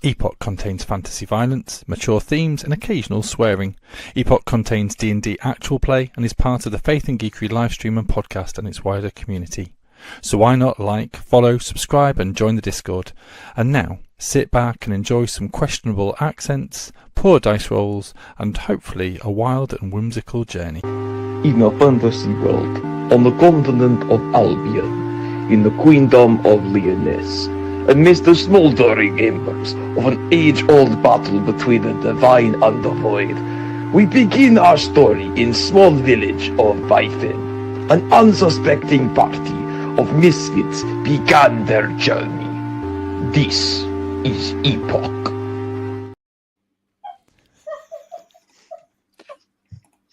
Epoch contains fantasy violence, mature themes and occasional swearing. Epoch contains D&D actual play and is part of the Faith Geekery livestream and podcast and its wider community. So why not like, follow, subscribe and join the Discord. And now, sit back and enjoy some questionable accents, poor dice rolls and hopefully a wild and whimsical journey. In a fantasy world, on the continent of Albion, in the queendom of Lyonesse, amidst the smouldering embers of an age-old battle between the divine and the void, we begin our story in small village of Byfin. An unsuspecting party of misfits began their journey. This is Epoch.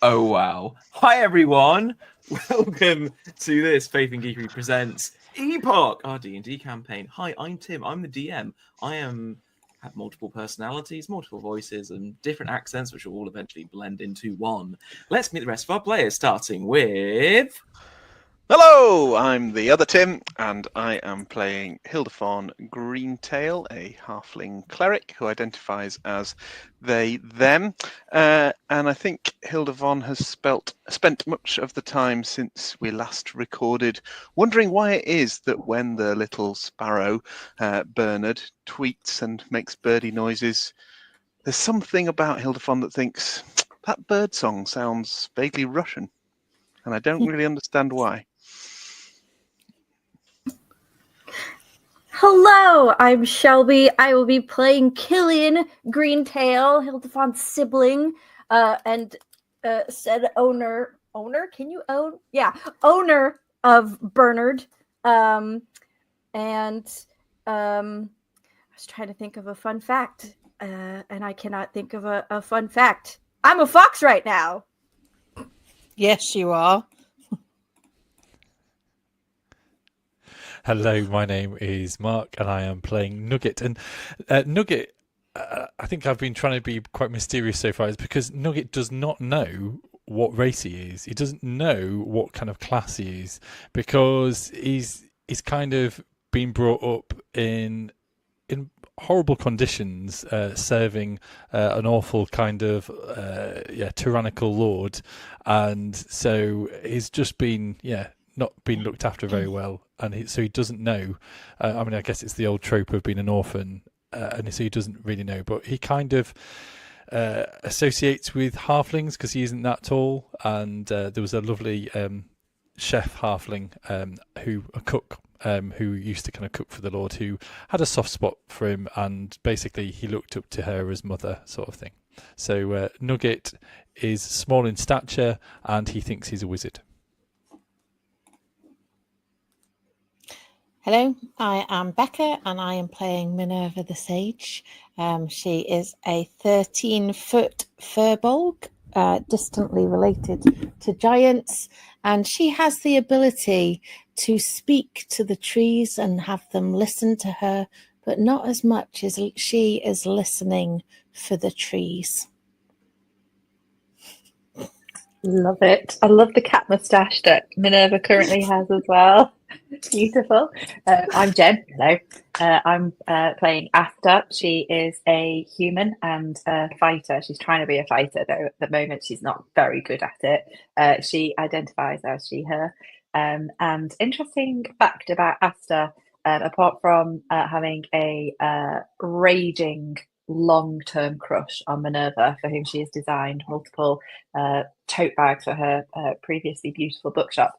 Oh wow. Hi everyone. Welcome to this Faith Geekery Presents Epoch, our D&D campaign. Hi, I'm Tim. I'm the DM. I have multiple personalities, multiple voices, and different accents, which will all eventually blend into one. Let's meet the rest of our players, starting with... Hello, I'm the other Tim, and I am playing Hildefawn Greentail, a halfling cleric who identifies as they, them. And I think Hildefawn has spent much of the time since we last recorded wondering why it is that when the little sparrow, Bernard, tweets and makes birdie noises, there's something about Hildefawn that thinks, that bird song sounds vaguely Russian, and I don't really understand why. Hello, I'm Shelby. I will be playing Killian Greentail, Hildefawn's sibling, and said owner. Can you own? Yeah, owner of Bernard. I was trying to think of a fun fact, and I cannot think of a fun fact. I'm a fox right now. Yes, you are. Hello, my name is Mark and I am playing Nugget. And Nugget, I think I've been trying to be quite mysterious so far, is because Nugget does not know what race he is. He doesn't know what kind of class he is, because he's kind of been brought up in horrible conditions, serving an awful kind of tyrannical lord, and so he's just been not been looked after very well, and so he doesn't know. I mean, I guess it's the old trope of being an orphan, and so he doesn't really know. But he kind of associates with halflings because he isn't that tall, and there was a lovely chef halfling, a cook, who used to kind of cook for the Lord, who had a soft spot for him, and basically he looked up to her as mother, sort of thing. So Nugget is small in stature, and he thinks he's a wizard. Hello, I am Becca and I am playing Minerva the Sage. She is a 13-foot furbolg, distantly related to giants, and she has the ability to speak to the trees and have them listen to her, but not as much as she is listening for the trees. Love it. I love the cat moustache that Minerva currently has as well. Beautiful. I'm Jen. Hello. I'm playing Asta. She is a human and a fighter. She's trying to be a fighter, though at the moment she's not very good at it. She identifies as she, her. And interesting fact about Asta, apart from having a raging long-term crush on Minerva, for whom she has designed multiple tote bags for her previously beautiful bookshop,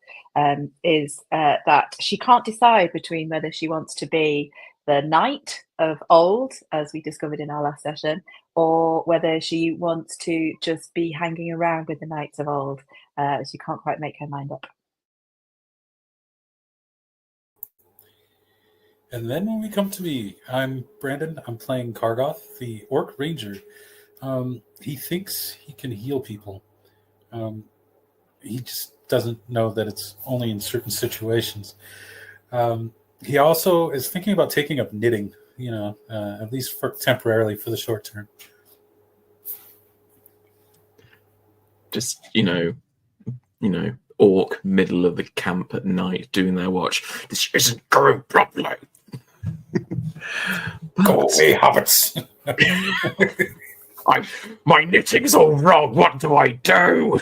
is that she can't decide between whether she wants to be the knight of old, as we discovered in our last session, or whether she wants to just be hanging around with the knights of old. She can't quite make her mind up. And then when we come to me, I'm Brandon. I'm playing Kargoth, the Orc Ranger. He thinks he can heal people. He just doesn't know that it's only in certain situations. He also is thinking about taking up knitting, at least temporarily for the short term. Just, orc middle of the camp at night doing their watch. This isn't going properly. Go away, hobbits. My knitting's all wrong. What do I do?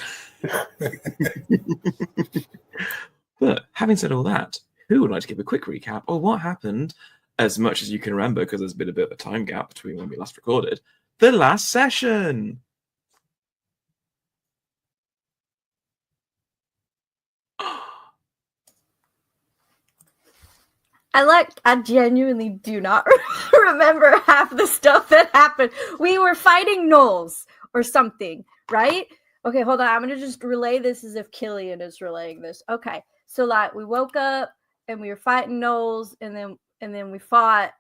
But having said all that, who would like to give a quick recap of what happened, as much as you can remember, because there's been a bit of a time gap between when we last recorded, the last session? I genuinely do not remember half the stuff that happened. We were fighting gnolls or something, right? Okay, hold on. I'm gonna just relay this as if Killian is relaying this. Okay, so like we woke up and we were fighting gnolls, and then we fought,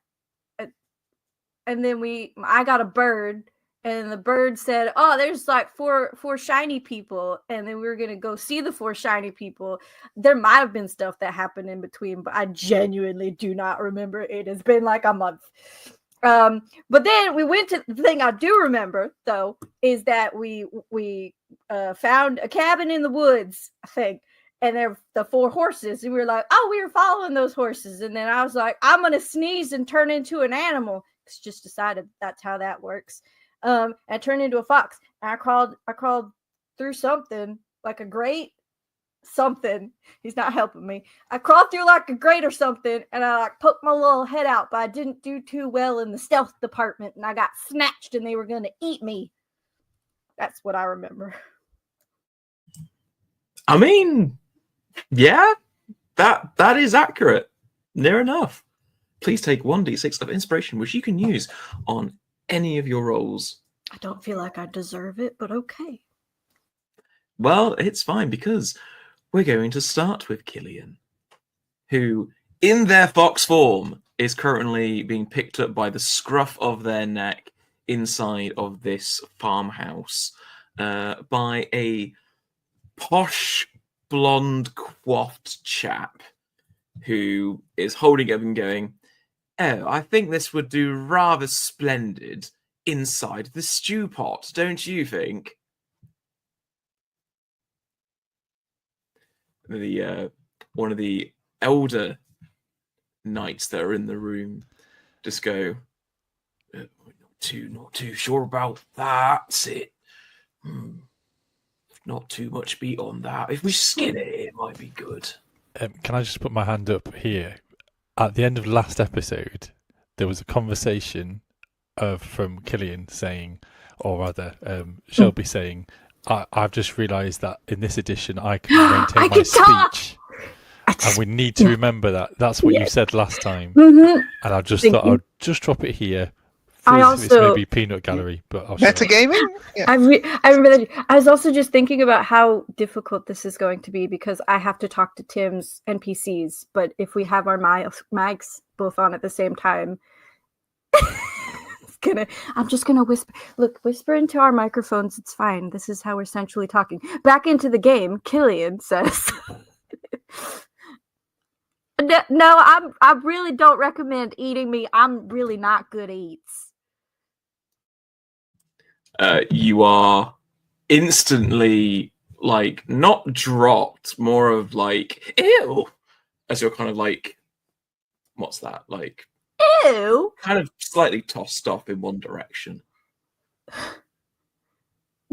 and then I got a bird, and the bird said, "Oh, there's like four shiny people," and then we were gonna go see the 4 shiny people. There might have been stuff that happened in between, but I genuinely do not remember. It has been like a month. But then we went to the thing I do remember, though, is that we found a cabin in the woods, I think, and there were the 4 horses, and we were like, "Oh, we were following those horses," and then I was like, "I'm gonna sneeze and turn into an animal." It's just decided that's how that works. And I turned into a fox, and I crawled through something like a grate. Something. He's not helping me. I crawled through like a grate or something, and I like poked my little head out, but I didn't do too well in the stealth department, and I got snatched, and they were going to eat me. That's what I remember. I mean, yeah, that is accurate. Near enough. Please take 1d6 of inspiration, which you can use on any of your rolls. I don't feel like I deserve it, but okay. Well, it's fine, because we're going to start with Killian, who, in their fox form, is currently being picked up by the scruff of their neck inside of this farmhouse by a posh, blonde, coiffed chap who is holding up and going, "Oh, I think this would do rather splendid inside the stew pot, don't you think?" The one of the elder knights that are in the room just go, not too sure about that. Not too much meat on that. If we skin it, it might be good. Can I just put my hand up here? At the end of last episode, there was a conversation from Killian saying, or rather, Shelby saying, I've just realised that in this edition I can maintain my speech. And we need to remember that. That's what you said last time. Mm-hmm. And I just thought I'd just drop it here. It's maybe peanut gallery, but I'll metagaming? Yeah. I remember that. I was also just thinking about how difficult this is going to be, because I have to talk to Tim's NPCs, but if we have our mics both on at the same time, I'm just gonna whisper into our microphones. It's fine. This is how we're essentially talking. Back into the game, Killian says, "No, I really don't recommend eating me. I'm really not good eats." You are instantly like not dropped, more of like ew, as you're kind of like, what's that like? Ew. Kind of slightly tossed off in one direction.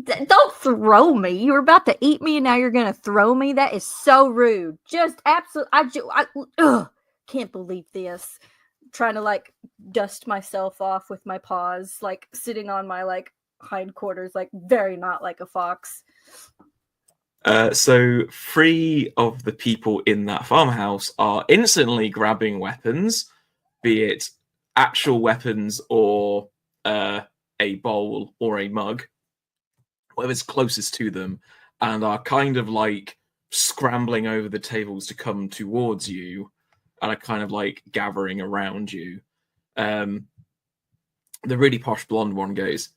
Don't throw me. You were about to eat me, and now you're gonna throw me. That is so rude. Just absolutely. Can't believe this. I'm trying to like dust myself off with my paws, like sitting on my like hindquarters, like very not like a fox. So 3 of the people in that farmhouse are instantly grabbing weapons, be it actual weapons or a bowl or a mug, whatever's closest to them, and are kind of like scrambling over the tables to come towards you, and are kind of like gathering around you. The really posh blonde one goes,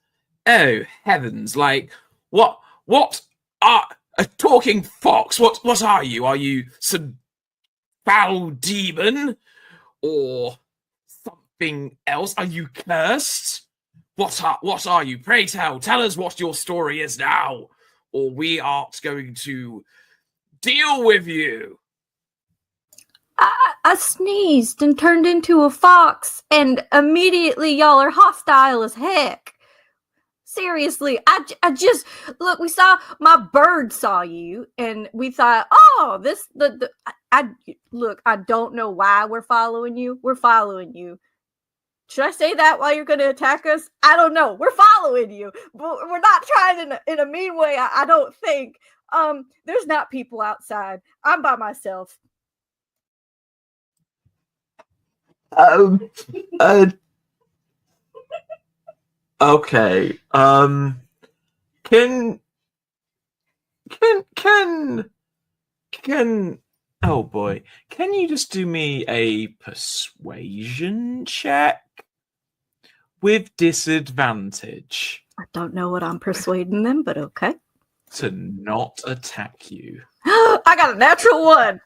"Oh heavens! Like what are a talking fox? What are you? Are you some foul demon or something else? Are you cursed? What are you? Pray tell us what your story is now, or we aren't going to deal with you." I sneezed and turned into a fox, and immediately y'all are hostile as heck. Seriously, I just look. We saw my bird saw you, and we thought, oh, I look. I don't know why we're following you. We're following you. Should I say that while you're going to attack us? I don't know. We're following you, but we're not trying in a mean way. I don't think. There's not people outside. I'm by myself. Okay. Can oh boy. Can you just do me a persuasion check with disadvantage I don't know what I'm persuading them, but okay. to not attack you? I got a natural 1.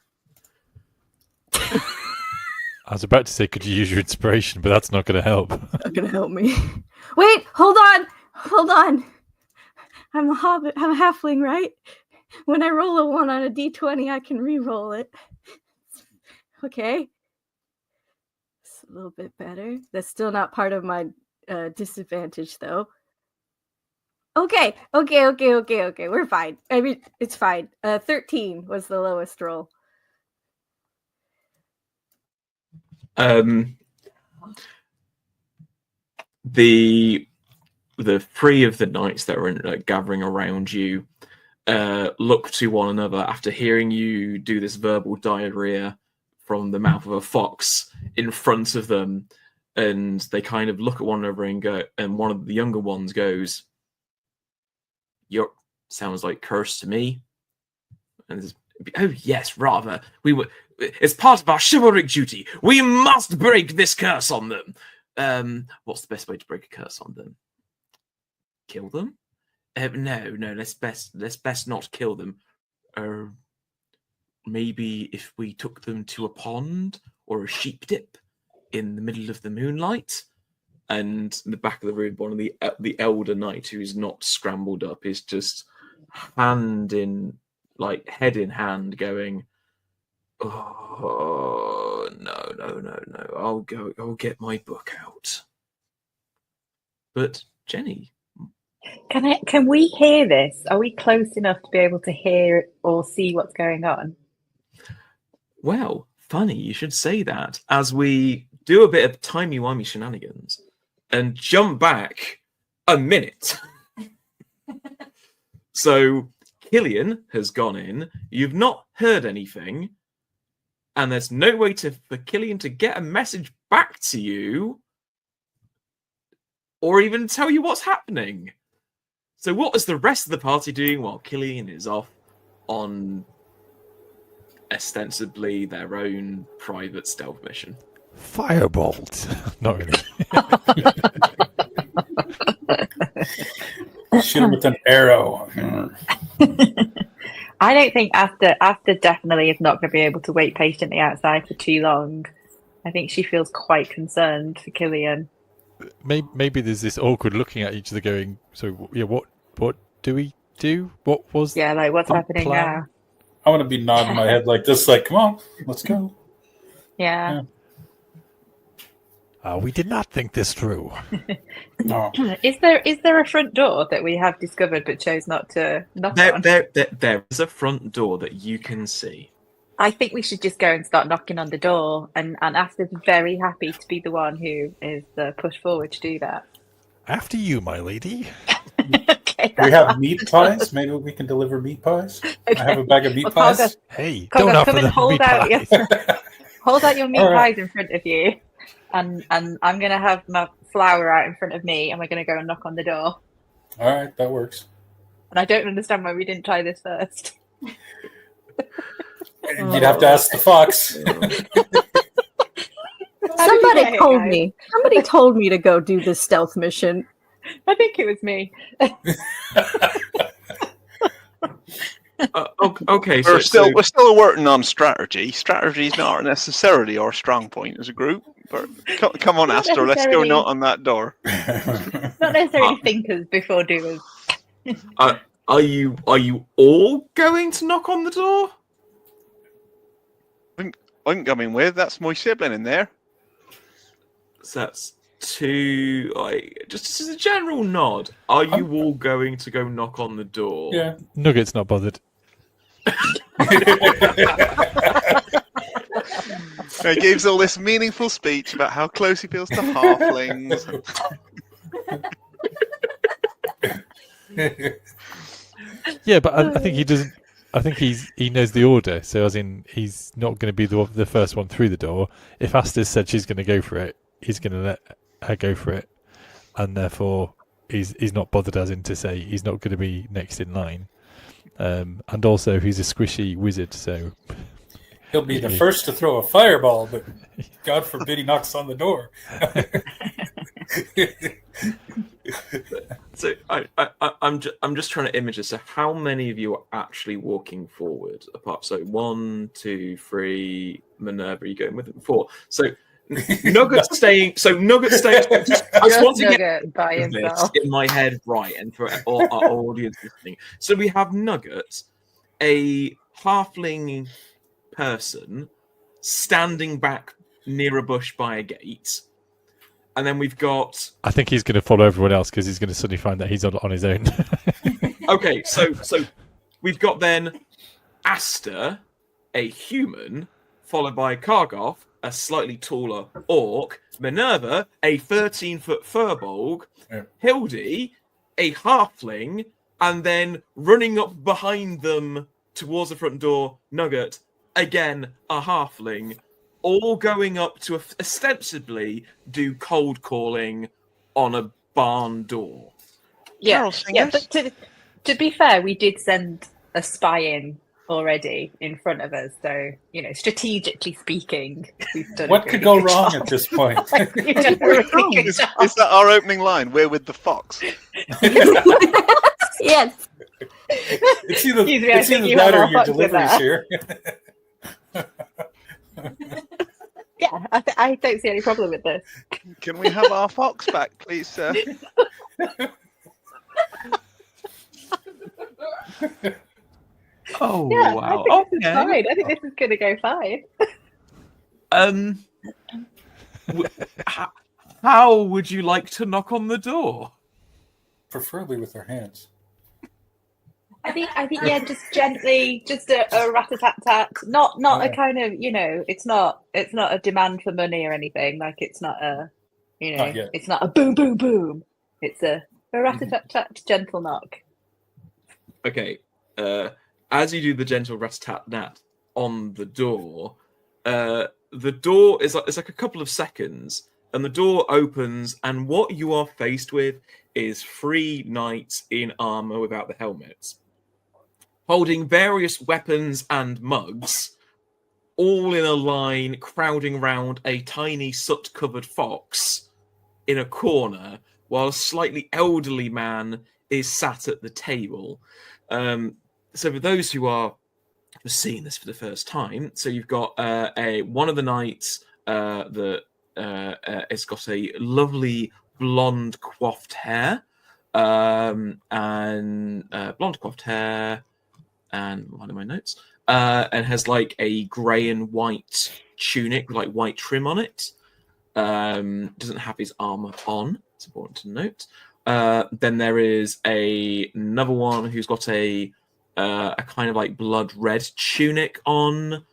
I was about to say, could you use your inspiration, but that's not going to help. Not gonna help me. Wait, hold on. I'm a hobbit. I'm a halfling, right? When I roll a 1 on a d20, I can re-roll it. Okay. It's a little bit better. That's still not part of my disadvantage, though. Okay. We're fine. I mean, it's fine. 13 was the lowest roll. The 3 of the knights that were gathering around you look to one another after hearing you do this verbal diarrhea from the mouth of a fox in front of them, and they kind of look at one another and go, and one of the younger ones goes, "Your sounds like curse to me." And oh yes, rather. It's part of our chivalric duty. We must break this curse on them. What's the best way to break a curse on them? Kill them? No. Let's best not kill them. Maybe if we took them to a pond or a sheep dip in the middle of the moonlight. And in the back of the room, one of the elder knight who's not scrambled up is just head in hand, going, "Oh no! I'll get my book out." But Jenny, Can we hear this? Are we close enough to be able to hear or see what's going on? well, funny you should say that. As we do a bit of timey-wimey shenanigans and jump back a minute. So Killian has gone in. You've not heard anything. And there's no way for Killian to get a message back to you or even tell you what's happening. So what is the rest of the party doing while Killian is off on ostensibly their own private stealth mission? Firebolt. Not really. Shoot him with an arrow. I don't think Asta definitely is not going to be able to wait patiently outside for too long. I think she feels quite concerned for Killian. Maybe there's this awkward looking at each other going, so yeah, what do we do? What was what's the happening plan? now? I want to be nodding my head like this, like, come on, let's go. Yeah. We did not think this through. No. Is there a front door that we have discovered but chose not to knock on? There is a front door that you can see. I think we should just go and start knocking on the door, and Asta's very happy to be the one who is pushed forward to do that. After you, my lady. Okay, We have meat pies. Maybe we can deliver meat pies. Okay. I have a bag of meat Well, pies. Hey, Colga, don't offer come and them hold meat out pies. hold out your meat All right. pies in front of you, and I'm gonna have my flour out in front of me, and we're gonna go and knock on the door. All right, that works. And I don't understand why we didn't try this first. You'd have to ask the fox. Somebody told me to go do this stealth mission. I think it was me. Okay, We're still working on strategy. Strategy is not necessarily our strong point as a group. But come on, Not Astor, let's go necessarily. knock on that door. Not necessarily thinkers before doers. Are you all going to knock on the door? I'm coming with. That's my sibling in there. So that's 2. Just as a general nod, are you all going to go knock on the door? Yeah. Nugget's not bothered. He gives all this meaningful speech about how close he feels to halflings. Yeah, but I think he doesn't. I think he knows the order. So as in, he's not going to be the first one through the door. If Asta's said she's going to go for it, he's going to let her go for it, and therefore he's not bothered, as in to say he's not going to be next in line. And also he's a squishy wizard, so He'll be the first to throw a fireball, but God forbid he knocks on the door. So I'm just trying to image this. So how many of you are actually walking forward? Apart, so 1, 2, 3. Minerva, are you going with it? 4. So Nugget staying. So Nugget staying. I just want to get Nugget by this himself. in my head right, and for our audience listening. So we have Nugget, a halfling person, standing back near a bush by a gate. And then we've got. I think he's going to follow everyone else because he's going to suddenly find that he's on his own. Okay, so we've got then Asta, a human, followed by Kargoth, a slightly taller orc, Minerva, a 13-foot furbolg, Yeah. Hildy, a halfling, and then running up behind them towards the front door, Nugget, again a halfling. All going up to ostensibly do cold calling on a barn door. Yeah, but to be fair, we did send a spy in already in front of us, so strategically speaking, we've done. What could go wrong at this point? We've done a really good Is job. that our opening line? We're with the fox. Yes. It's either, Excuse me, I it's think either you that have or our your fox with delivery's that. here. Yeah, I don't see any problem with this. Can we have our fox back, please, sir? Oh Yeah, wow! I think this is Okay. fine. I think this is going to go fine. How would you like to knock on the door? Preferably with their hands. I think yeah, just gently, just a rat-a-tat-tat. Not a kind of, it's not a demand for money or anything. Like it's not a, Not yet. it's not a boom boom boom. It's a rat-a-tat-tat gentle knock. Okay. As you do the gentle rat-a-tat-tat on the door is like a couple of seconds, and the door opens, and what you are faced with is 3 knights in armor without the helmets, holding various weapons and mugs, all in a line, crowding round a tiny soot-covered fox in a corner, while a slightly elderly man is sat at the table. So for those who are seeing this for the first time, so you've got one of the knights that has got a lovely blonde coiffed hair, and blonde coiffed hair, and one of my notes, and has like a grey and white tunic with like white trim on it. Doesn't have his armor on. It's important to note. Then there is another one who's got a kind of like blood red tunic on,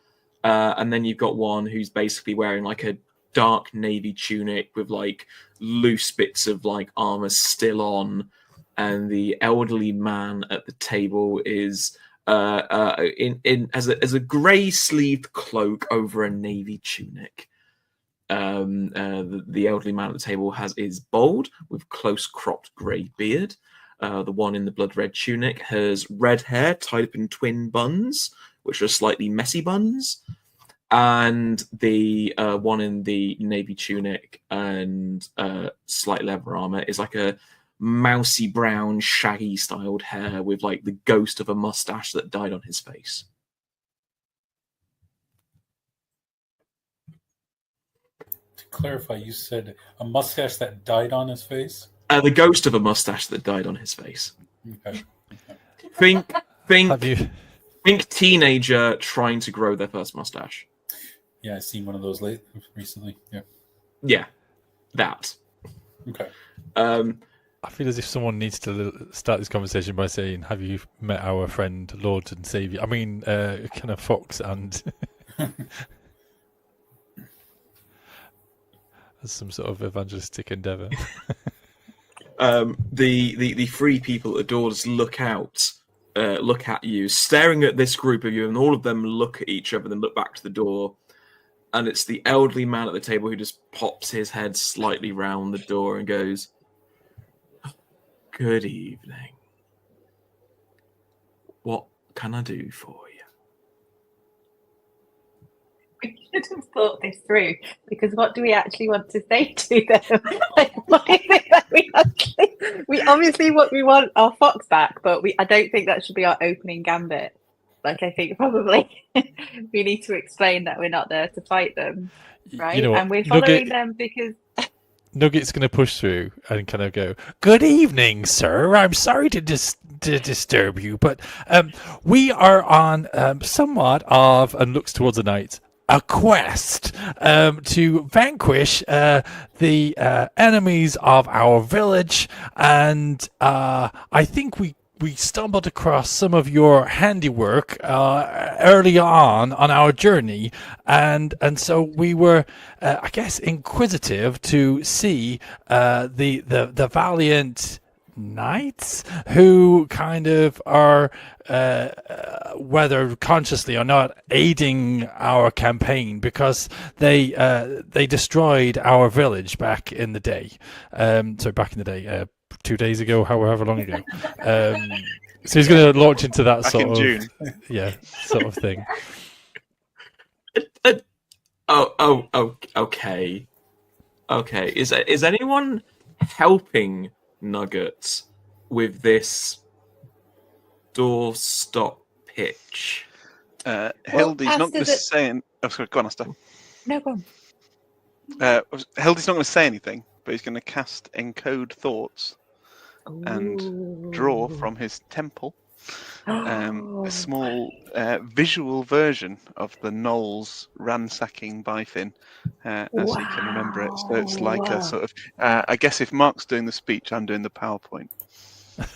and then you've got one who's basically wearing like a dark navy tunic with like loose bits of like armor still on, and the elderly man at the table is as a grey sleeved cloak over a navy tunic. The elderly man at the table is bald with close cropped grey beard. The one in the blood red tunic has red hair tied up in twin buns, which are slightly messy buns. And the one in the navy tunic and slight leather armor is like a mousy brown, shaggy styled hair with like the ghost of a mustache that died on his face. To clarify, you said a mustache that died on his face? The ghost of a mustache that died on his face. Okay. Think Have you? teenager trying to grow their first mustache. Yeah, I've seen one of those recently. Yeah. Yeah, that. Okay. I feel as if someone needs to start this conversation by saying, "Have you met our friend, Lord and Savior?" I mean, kind of Fox and as some sort of evangelistic endeavour. The three people at the doors look out, look at you, staring at this group of you, and all of them look at each other, then look back to the door. And it's the elderly man at the table who just pops his head slightly round the door and goes, "Good evening. What can I do for you?" We should have thought this through, because what do we actually want to say to them? Like, what is it that we obviously what we want our fox back, but I don't think that should be our opening gambit. Like, I think probably we need to explain that we're not there to fight them, right? You know what? And we're following them because Nugget's going to push through and kind of go, "Good evening, sir. I'm sorry to disturb you, but we are on somewhat of," and looks towards the knights, "a quest to vanquish the enemies of our village, and I think we stumbled across some of your handiwork early on our journey, and so we were, I guess, inquisitive to see the valiant knights who kind of are, whether consciously or not, aiding our campaign, because they destroyed our village back in the day. Back in the day. 2 days ago, however long ago. So he's going to launch into that Back sort in of June. sort of thing. Okay. Is anyone helping Nuggets with this doorstop pitch? Hildy's not Asta going to say. Oh, sorry, go on, Asta. no, go on. Hildy's not going to say anything, but he's going to cast Encode Thoughts and draw from his temple a small visual version of the Knolls ransacking Byfin, as you can remember it. So it's like a sort of, I guess if Mark's doing the speech, I'm doing the PowerPoint.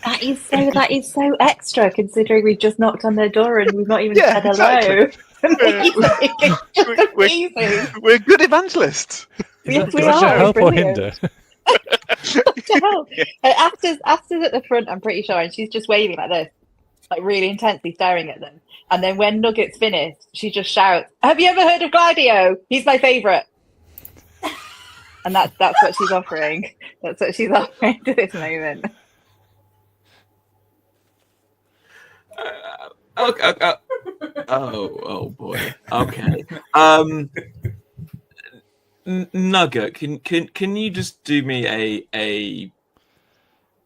That is so extra, considering we've just knocked on their door and we've not even Yeah, said hello. exactly. We're good evangelists. Is We that are, help or brilliant. hinder? What the hell? Asta's at the front, I'm pretty sure, and she's just waving like this, like really intensely staring at them. And then when Nugget's finished, she just shouts, "Have you ever heard of Gladio? He's my favourite." And that's what she's offering. That's what she's offering to this moment. Okay. Oh boy. Okay. Nugget, can you just do me a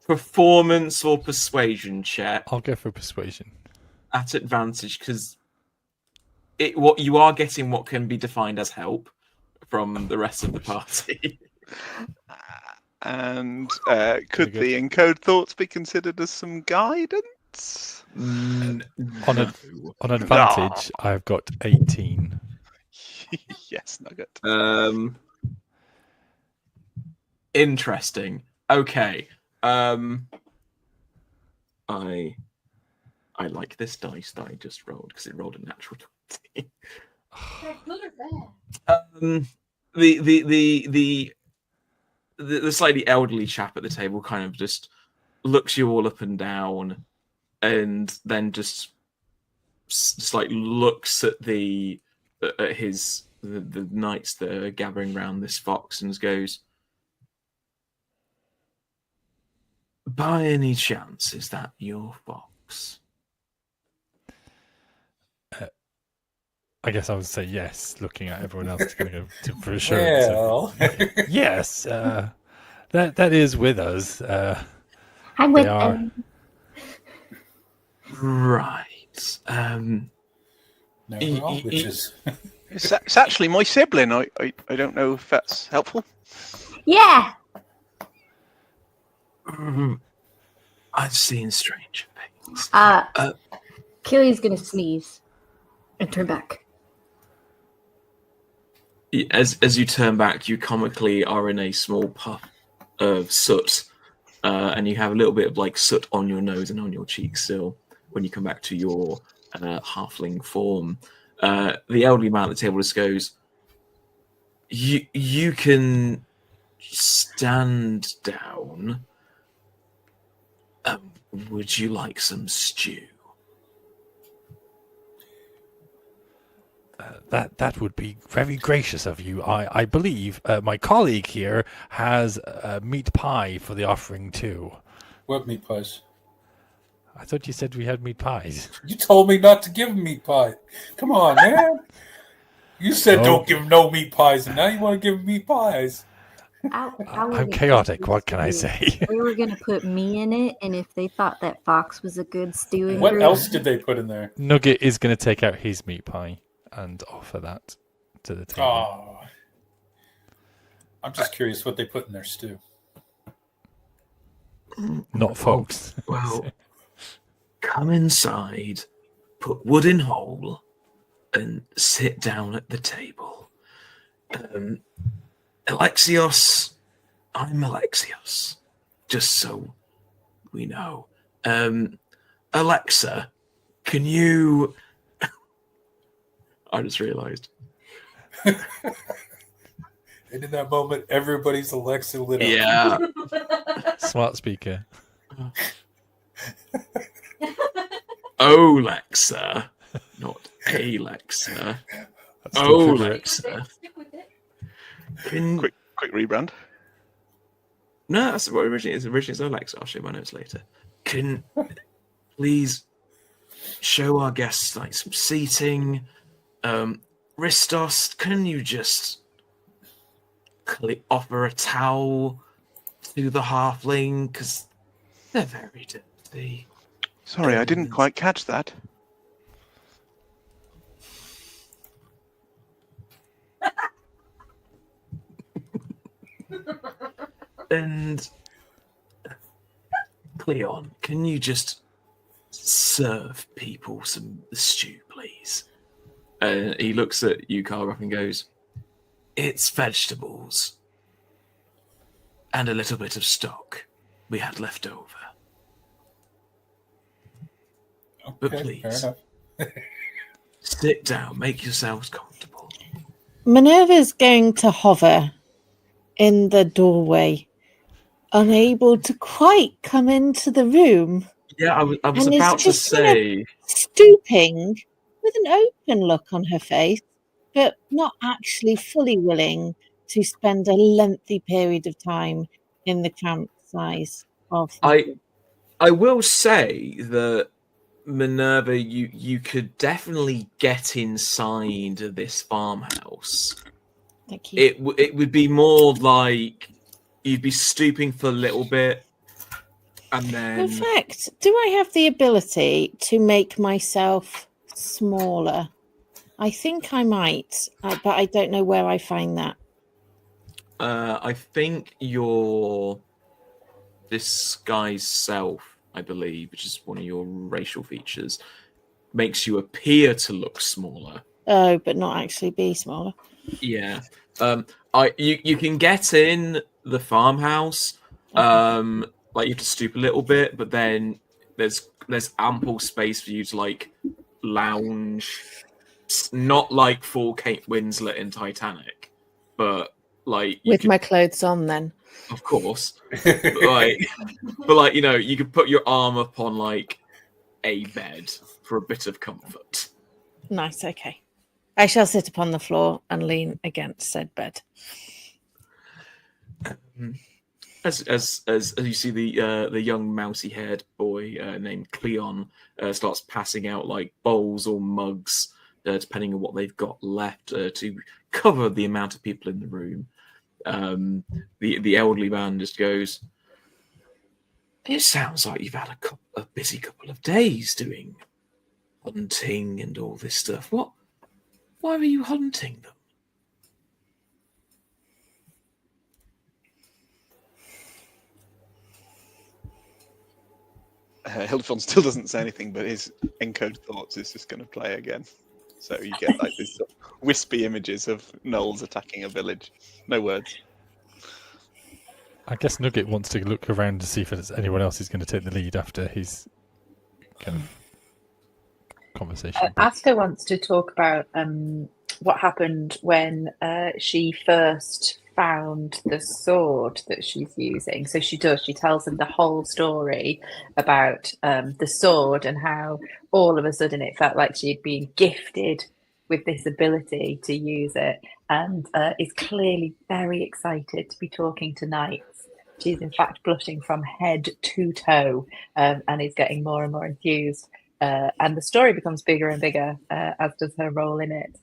performance or persuasion check I'll go for persuasion. at advantage, because what you are getting what can be defined as help from the rest of the party. And could the Encode Thoughts be considered as some guidance? On advantage, I've got 18. Yes, Nugget. Interesting. Okay. I like this dice that I just rolled because it rolled a natural 20. The slightly elderly chap at the table kind of just looks you all up and down, and then just like looks at the knights that are gathering around this fox and goes, "By any chance, is that your fox?" I guess I would say yes, looking at everyone else to go for assurance. Well. Yes, that is with us. I'm They with are. them. Right. No, we're all witches. It's actually my sibling. I don't know if that's helpful. Yeah. I've seen stranger things. Killy's gonna sneeze and turn back. as you turn back, you comically are in a small puff of soot, and you have a little bit of like soot on your nose and on your cheeks still when you come back to your halfling form. The elderly man at the table just goes, You can stand down. Would you like some stew? That would be very gracious of you. I believe my colleague here has meat pie for the offering too. What meat pies? I thought you said we had meat pies. You told me not to give him meat pie. Come on, man. You said Oh. don't give him no meat pies, and now you want to give him meat pies. I'm chaotic. What can I say? They were gonna put me in it, and if they thought that fox was a good stewing What group, else did they put in there? Nugget is going to take out his meat pie and offer that to the table. Oh, I'm just curious what they put in their stew. Not fox. Well, come inside, put wood in hole, and sit down at the table. Alexios, I'm Alexios, just so we know. Alexa, can you... I just realised. And in that moment, everybody's Alexa lit up. Yeah. Smart speaker. Alexa, not Alexa. Alexa. Quick rebrand. No, that's what originally is. Originally it's Alexa. I'll show you my notes later. Can please show our guests like some seating? Ristos, can you just offer a towel to the halfling? Because they're very dirty. Sorry, I didn't quite catch that. And Cleon, can you just serve people some stew, please? He looks at you, Kargoth, and goes, "It's vegetables and a little bit of stock we had left over. Okay, But fair please, enough. sit down, make yourselves comfortable." Minerva's going to hover in the doorway, unable to quite come into the room. Yeah, I was And is about to just kind of say. stooping with an open look on her face, but not actually fully willing to spend a lengthy period of time in the cramped size of the I will say that Minerva, you could definitely get inside this farmhouse. Thank you. It would be more like you'd be stooping for a little bit, and then In fact, do I have the ability to make myself smaller? I think I might, but I don't know where I find that. I think your disguise self, I believe, which is one of your racial features, makes you appear to look smaller. Oh, but not actually be smaller. Yeah. You can get in the farmhouse. Like you have to stoop a little bit, but then there's ample space for you to like lounge. Not like full Kate Winslet in Titanic, but like With my clothes on, then. of course. but like you know, you could put your arm up on like a bed for a bit of comfort. Nice, okay. I shall sit upon the floor and lean against said bed. As you see the young mousy-haired boy named Cleon starts passing out like bowls or mugs, depending on what they've got left to cover the amount of people in the room. The elderly man just goes, "It sounds like you've had a busy couple of days doing hunting and all this stuff. Why were you hunting them?" Hildefon still doesn't say anything, but his encoded thoughts is just going to play again. So you get like these sort of wispy images of gnolls attacking a village. No words. I guess Nugget wants to look around to see if there's anyone else who's going to take the lead after his kind of conversation. but- Asta wants to talk about what happened when she first found the sword that she's using. So she tells them the whole story about the sword and how all of a sudden it felt like she'd been gifted with this ability to use it, and is clearly very excited to be talking to knights. She's in fact blushing from head to toe, and is getting more and more enthused. And the story becomes bigger and bigger, as does her role in it.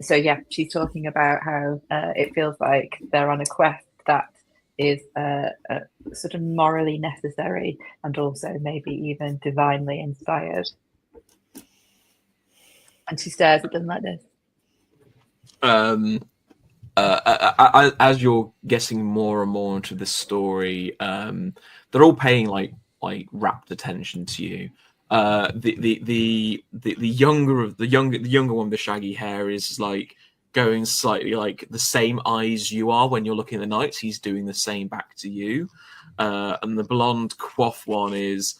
So yeah, she's talking about how it feels like they're on a quest that is sort of morally necessary and also maybe even divinely inspired. And she stares at them like this. As you're getting more and more into the story, they're all paying like rapt attention to you. The younger one with the shaggy hair is like going slightly like the same eyes you are when you're looking at the knights. He's doing the same back to you. And the blonde coif one is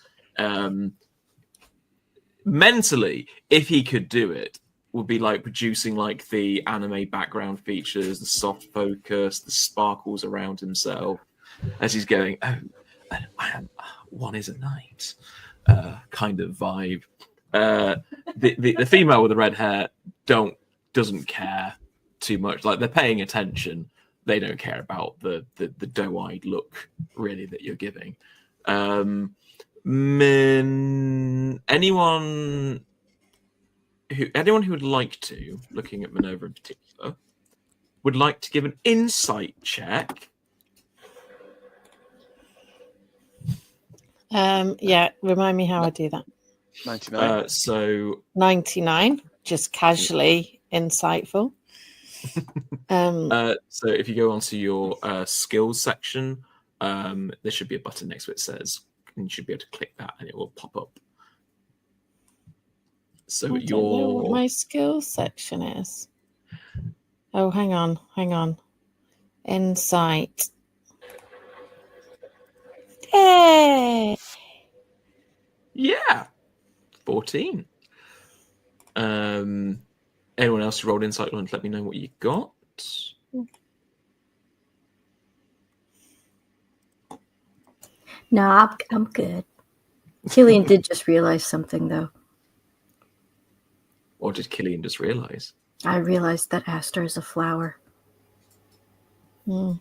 mentally, if he could do it, would be like producing like the anime background features, the soft focus, the sparkles around himself as he's going, oh, one is a knight kind of vibe. The female with the red hair doesn't care too much. Like, they're paying attention. They don't care about the doe-eyed look really that you're giving. Anyone who would like to, looking at Minerva in particular, would like to give an insight check. Yeah, remind me how I do that. 99. So 99, just casually insightful. so if you go onto your skills section, there should be a button next to it that says, and you should be able to click that and it will pop up. So I don't know what my skills section is. Oh, hang on. Insight. Yay! Yeah, 14. Anyone else who rolled insight, let me know what you got. No, I'm good. Killian did just realize something, though. Or did Killian just realize? I realized that Aster is a flower. Hmm.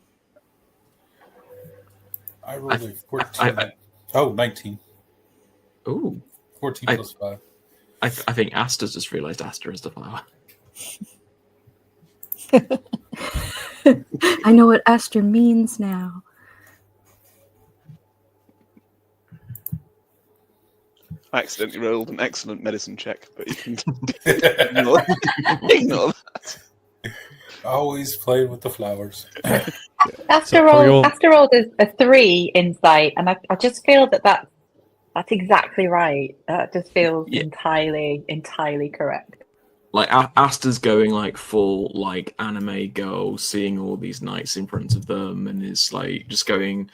I rolled a 14. 19. Ooh. 14 plus 5. I think Aster's just realized Aster is the flower. I know what Aster means now. I accidentally rolled an excellent medicine check, but you can ignore that. Always play with the flowers. Aster rolled a 3 insight, and I just feel that's exactly right. That just feels entirely correct. Like Aster's going like full like anime girl, seeing all these knights in front of them, and is like just going.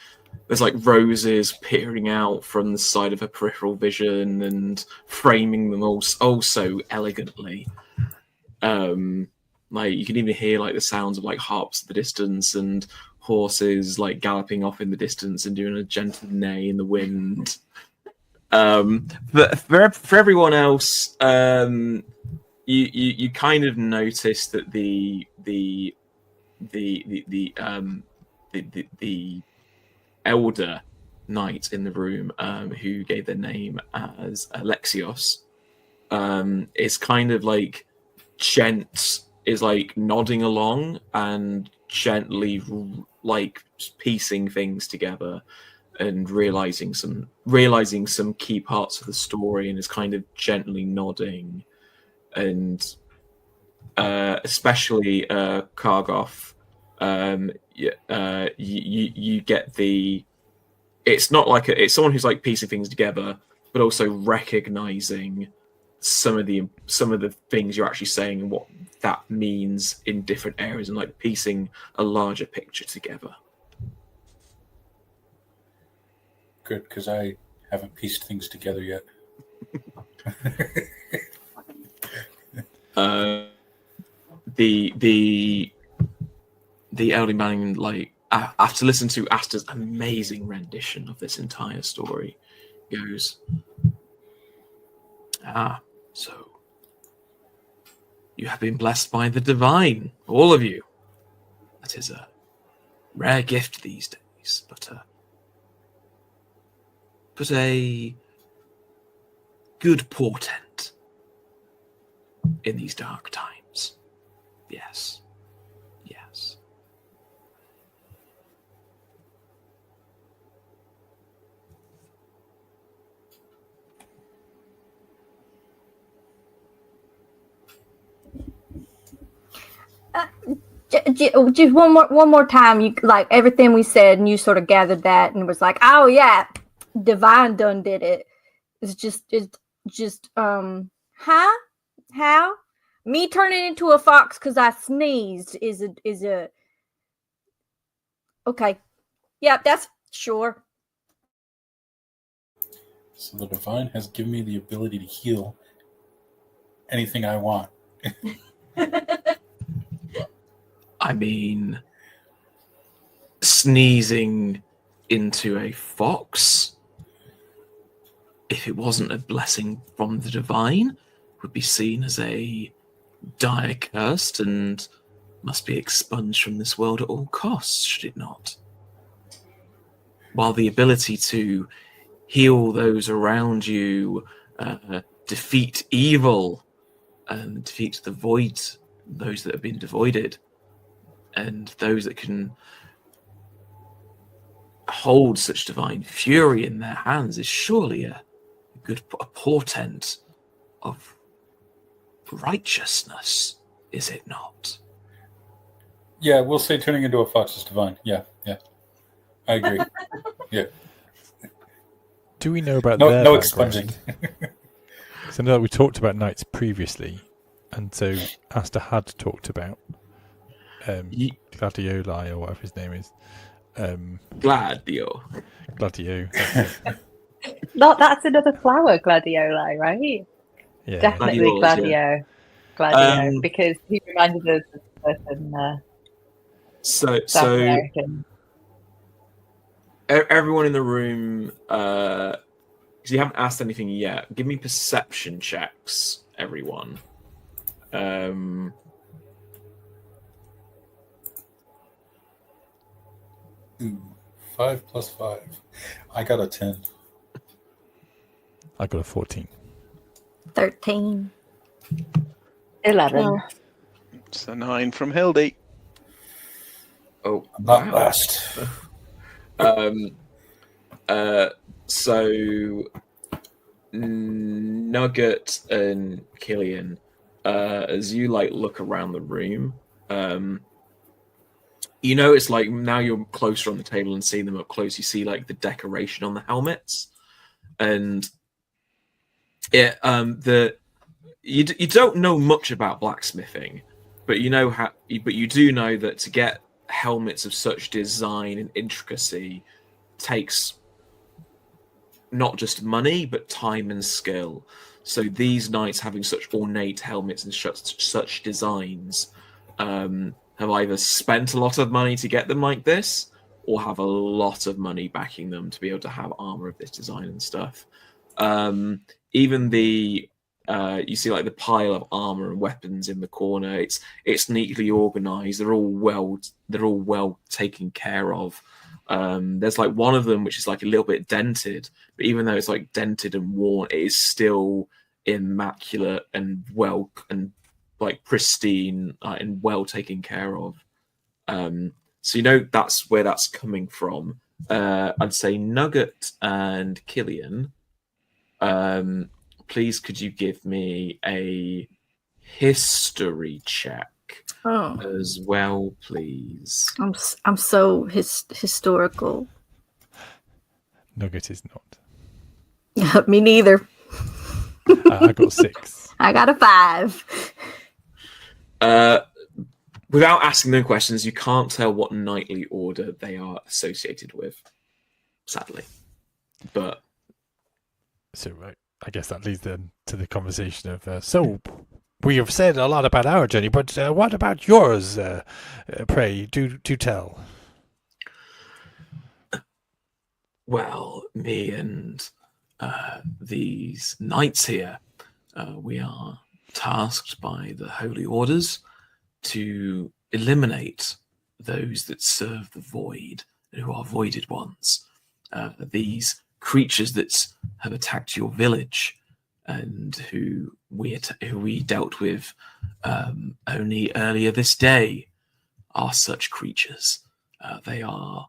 There's like roses peering out from the side of her peripheral vision and framing them all so elegantly. Like you can even hear like the sounds of like harps at the distance and horses like galloping off in the distance and doing a gentle neigh in the wind. But for everyone else, you kind of notice that the elder knight in the room, who gave their name as Alexios, is kind of like is like nodding along and gently like piecing things together and realizing some key parts of the story, and is kind of gently nodding, and especially Kargoth, you get the. It's not like it's someone who's like piecing things together, but also recognizing some of the things you're actually saying and what that means in different areas, and like piecing a larger picture together. Good, because I haven't pieced things together yet. The elderly man, like, after listening to Asta's amazing rendition of this entire story, goes, so you have been blessed by the divine, all of you. That is a rare gift these days, but a good portent in these dark times. Yes. Yes. Just one more time. You like everything we said, and you sort of gathered that, and was like, "Oh yeah, divine done did it." It's just how me turning into a fox because I sneezed is a okay. Yeah, that's sure. So the divine has given me the ability to heal anything I want. I mean, sneezing into a fox, if it wasn't a blessing from the divine, would be seen as a dire curse and must be expunged from this world at all costs, should it not? While the ability to heal those around you, defeat evil, and defeat the void, those that have been devoided, and those that can hold such divine fury in their hands, is surely a portent of righteousness, is it not? Yeah, we'll say turning into a fox is divine. Yeah. I agree. Yeah. Do we know about no their background? expunging? So I know that we talked about knights previously, and so Asta had talked about Gladioli, or whatever his name is. Gladio. That's another flower, gladioli, right? Yeah. Definitely Gladiols, gladio, because he reminded us of a certain South American. Everyone in the room, because you haven't asked anything yet, give me perception checks, everyone. 5 plus 5. I got a 10. I got a 14. 13. 11. Oh. It's a 9 from Hildy. Oh, I'm not wow. last. So Nugget and Killian, as you like look around the room, you know, it's like now you're closer on the table and seeing them up close, you see like the decoration on the helmets, and you don't know much about blacksmithing, but you do know that to get helmets of such design and intricacy takes not just money but time and skill. So these knights, having such ornate helmets and such designs, have either spent a lot of money to get them like this, or have a lot of money backing them to be able to have armor of this design and stuff. Even the you see like the pile of armor and weapons in the corner. It's neatly organized. They're all well taken care of. There's like one of them which is like a little bit dented, but even though it's like dented and worn, it is still immaculate and well and like pristine and well taken care of. So you know that's where that's coming from. I'd say Nugget and Killian, please could you give me a history check as well, please? I'm so historical. Nugget is not. Me neither. I got 6. I got a 5. Without asking them questions, you can't tell what knightly order they are associated with, sadly. But So I guess that leads then to the conversation of so we have said a lot about our journey, but what about yours? Pray, do tell. well, me and these knights here, we are tasked by the holy orders to eliminate those that serve the void, who are voided ones. These creatures that have attacked your village and who we dealt with only earlier this day are such creatures. They are,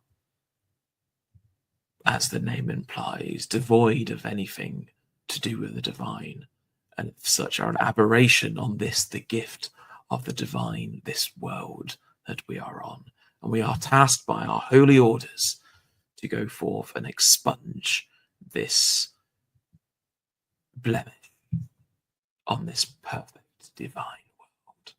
as the name implies, devoid of anything to do with the divine, and such are an aberration on this, the gift of the divine, this world that we are on. And we are tasked by our holy orders to go forth and expunge this blemish on this perfect divine world.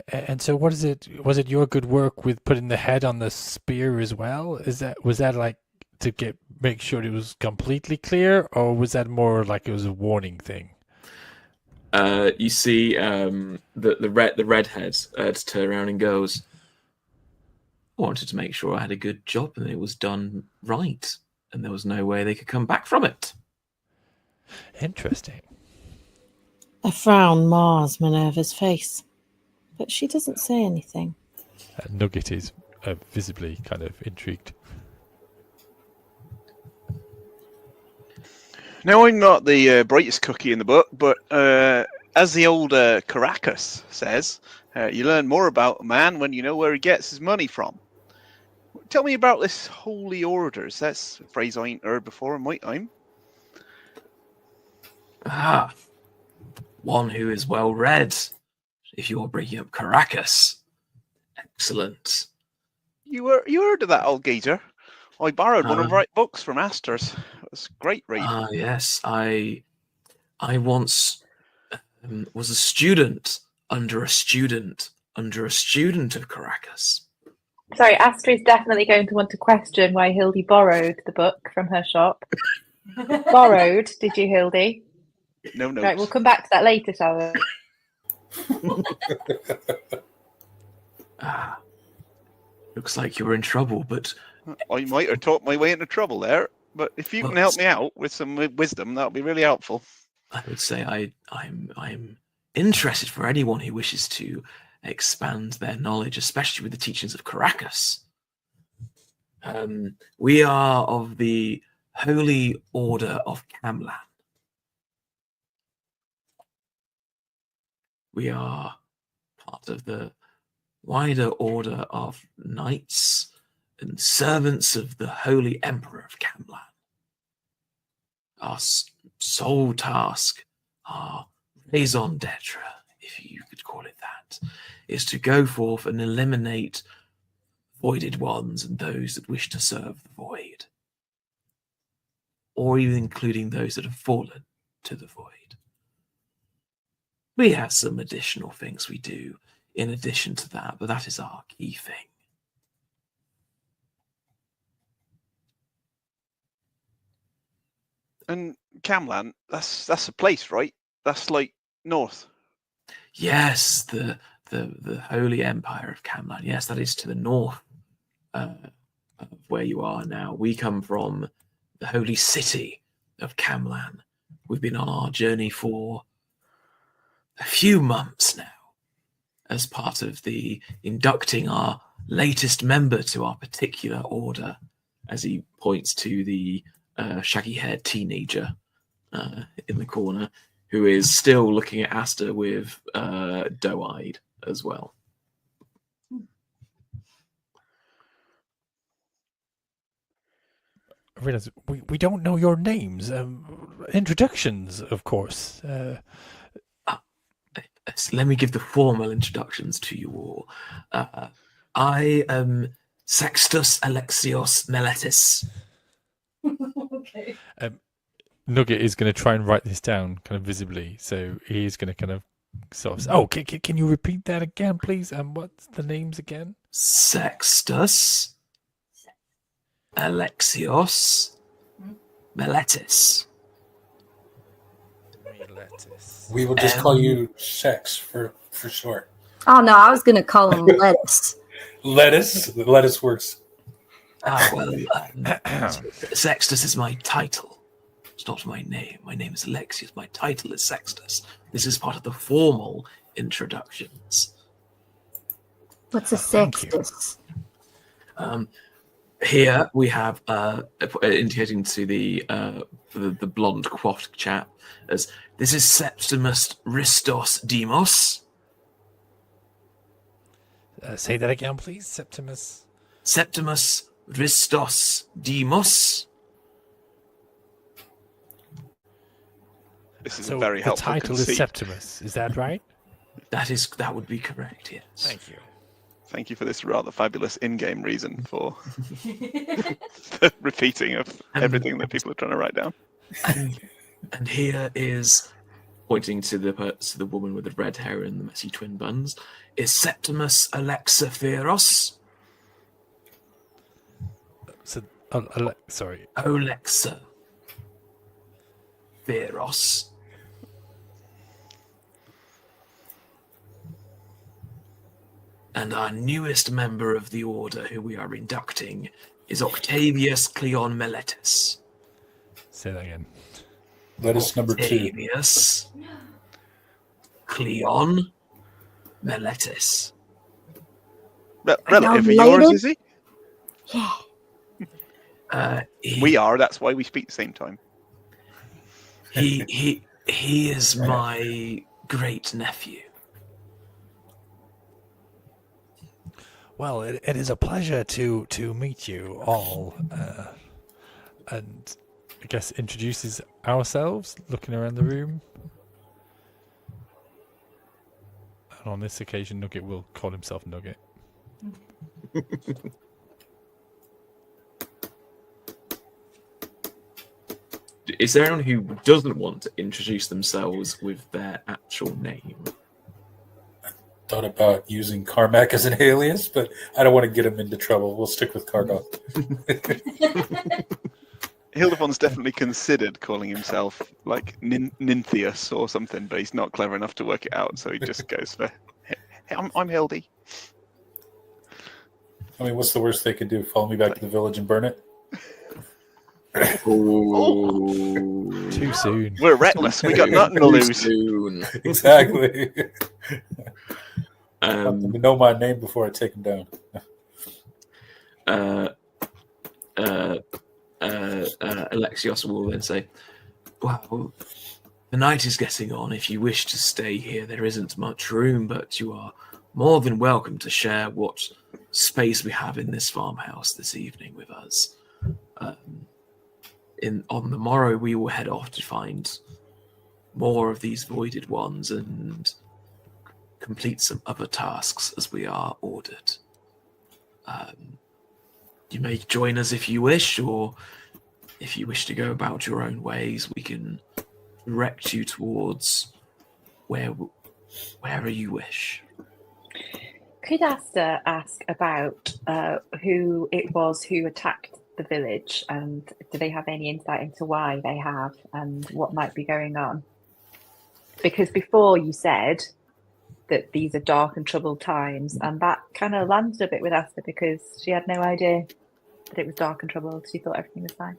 And so, what is it? Was it your good work with putting the head on the spear as well? Was that like to make sure it was completely clear, or was that more like it was a warning thing? You see the redhead turn around and goes, I wanted to make sure I had a good job and it was done right, and there was no way they could come back from it. Interesting. A frown mars Minerva's face, but she doesn't say anything. Nugget is visibly kind of intrigued. Now, I'm not the brightest cookie in the book, but as the old Caracas says, you learn more about a man when you know where he gets his money from. Tell me about this holy orders. That's a phrase I ain't heard before in my time. Ah, one who is well read. If you're bringing up Caracas, excellent. You heard of that old geezer? I borrowed one of her books from Astor's. It was a great read. Ah, yes, I once was a student under a student of Caracas. Sorry, Astra's definitely going to want to question why Hildy borrowed the book from her shop. Borrowed, did you, Hildy? No notes. Right, we'll come back to that later, shall we? Looks like you were in trouble, but I might have talked my way into trouble there, but if you can help me out with some wisdom, that would be really helpful. I would say I'm interested for anyone who wishes to expand their knowledge, especially with the teachings of Caracas. We are of the Holy Order of Camlan. We are part of the wider order of knights and servants of the Holy Emperor of Camlan. Our sole task, our raison d'etre, if you could call it that, is to go forth and eliminate voided ones and those that wish to serve the void, or even including those that have fallen to the void. We have some additional things we do in addition to that, but that is our key thing. And Camlan, that's a place, right? That's like north. Yes, the Holy Empire of Camlan. Yes, that is to the north of where you are now. We come from the holy city of Camlan. We've been on our journey for a few months now as part of the inducting our latest member to our particular order, as he points to the shaggy-haired teenager in the corner, who is still looking at Asta with doe-eyed as well. I realize we don't know your names. Introductions, of course. Let me give the formal introductions to you all. I am Sextus Alexios Meletis. Okay. Nugget is going to try and write this down kind of visibly. So he is going to kind of sort of. Oh, can you repeat that again, please? And what's the names again? Sextus, Alexios, Meletis. Lettuce. We will just call you Sex for short. Oh no, I was gonna call him lettuce. Lettuce works. Sextus is my title. It's not my name. My name is Alexius. My title is Sextus. This is part of the formal introductions. What's a sextus? Here we have indicating to the blonde coiffed chap as this is Septimus Ristos Demos. Say that again, please. Septimus Ristos Demos. This is So a very the helpful title conceit. is Septimus. Is that right? That would be correct. Yes. Thank you. Thank you for this rather fabulous in-game reason for the repeating of everything that people are trying to write down. And here is pointing to the woman with the red hair and the messy twin buns. Is Septimus Alexopheros? So, sorry. Alexa Veros. And our newest member of the order who we are inducting is Octavius Cleon Meletus. Say that again. Lettuce number 2. Octavius Cleon Meletus. Relative of Now yours, related? is he? Yeah. We are. That's why we speak the same time. He is my great nephew. Well, it is a pleasure to meet you all, and I guess introduces ourselves, looking around the room. And on this occasion, Nugget will call himself Nugget. Is there anyone who doesn't want to introduce themselves with their actual name? Thought about using Carmack as an alias, but I don't want to get him into trouble. We'll stick with Cargoth. Hildefon's definitely considered calling himself like Nynthius or something, but he's not clever enough to work it out, so he just goes for, hey, I'm Hildy. I mean, what's the worst they could do? Follow me back to the village and burn it? Oh. Too soon. We're reckless. We got nothing to lose. Soon. Exactly. I want them to know my name before I take them down. Alexios will then say, well, the night is getting on. If you wish to stay here, there isn't much room, but you are more than welcome to share what space we have in this farmhouse this evening with us. On the morrow, we will head off to find more of these voided ones and complete some other tasks as we are ordered. You may join us if you wish, or if you wish to go about your own ways, we can direct you towards wherever you wish. Could Asta ask about who it was who attacked the village, and do they have any insight into why they have and what might be going on? Because before you said that these are dark and troubled times, and that kind of landed a bit with Asta because she had no idea that it was dark and troubled. She thought everything was fine.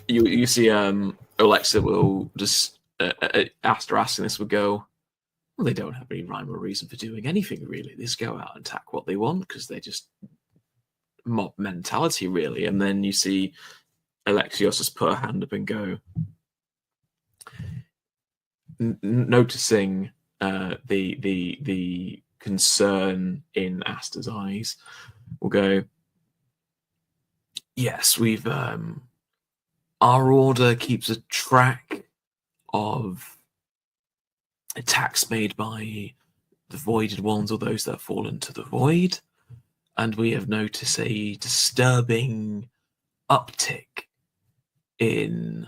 You see Alexa will just after asking this would go, well, they don't have any rhyme or reason for doing anything really. They just go out and attack what they want because they're just mob mentality really. And then you see Alexios just put her hand up and go, noticing the concern in Asta's eyes, will go, yes, we've our order keeps a track of attacks made by the voided ones or those that fall into the void, and we have noticed a disturbing uptick in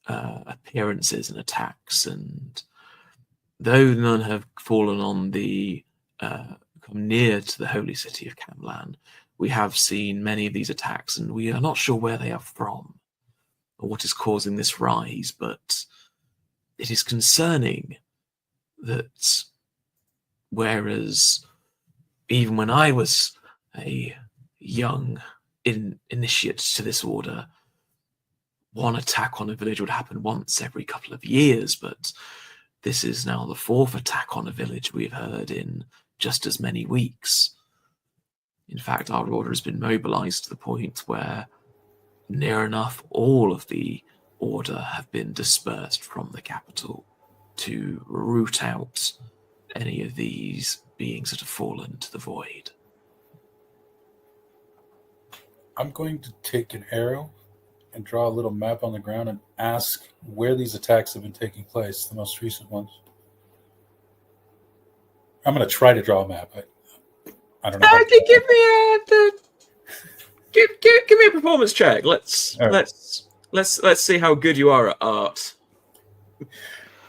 appearances and attacks, and though none have fallen on the come near to the holy city of Camlan, we have seen many of these attacks, and we are not sure where they are from or what is causing this rise, but it is concerning that whereas even when I was a young initiate to this order, one attack on a village would happen once every couple of years, but this is now the 4th attack on a village we've heard in just as many weeks. In fact, our order has been mobilized to the point where near enough all of the order have been dispersed from the capital to root out any of these beings that have fallen to the void. I'm going to take an arrow and draw a little map on the ground and ask where these attacks have been taking place, the most recent ones. I'm going to try to draw a map. I don't know. Give me a performance check. Let's right. let's see how good you are at art.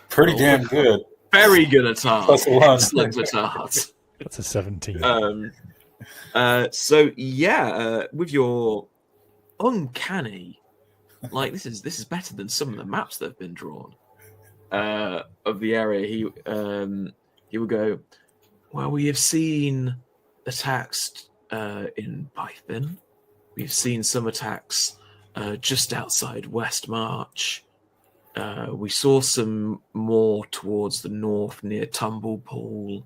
Pretty damn good. Very good at art. Plus 1. Excellent at art. That's a 17. So yeah, with your uncanny, like this is better than some of the maps that have been drawn of the area. He will go, well, we have seen attacks in Python. We've seen some attacks just outside West March. We saw some more towards the north near Tumblepool.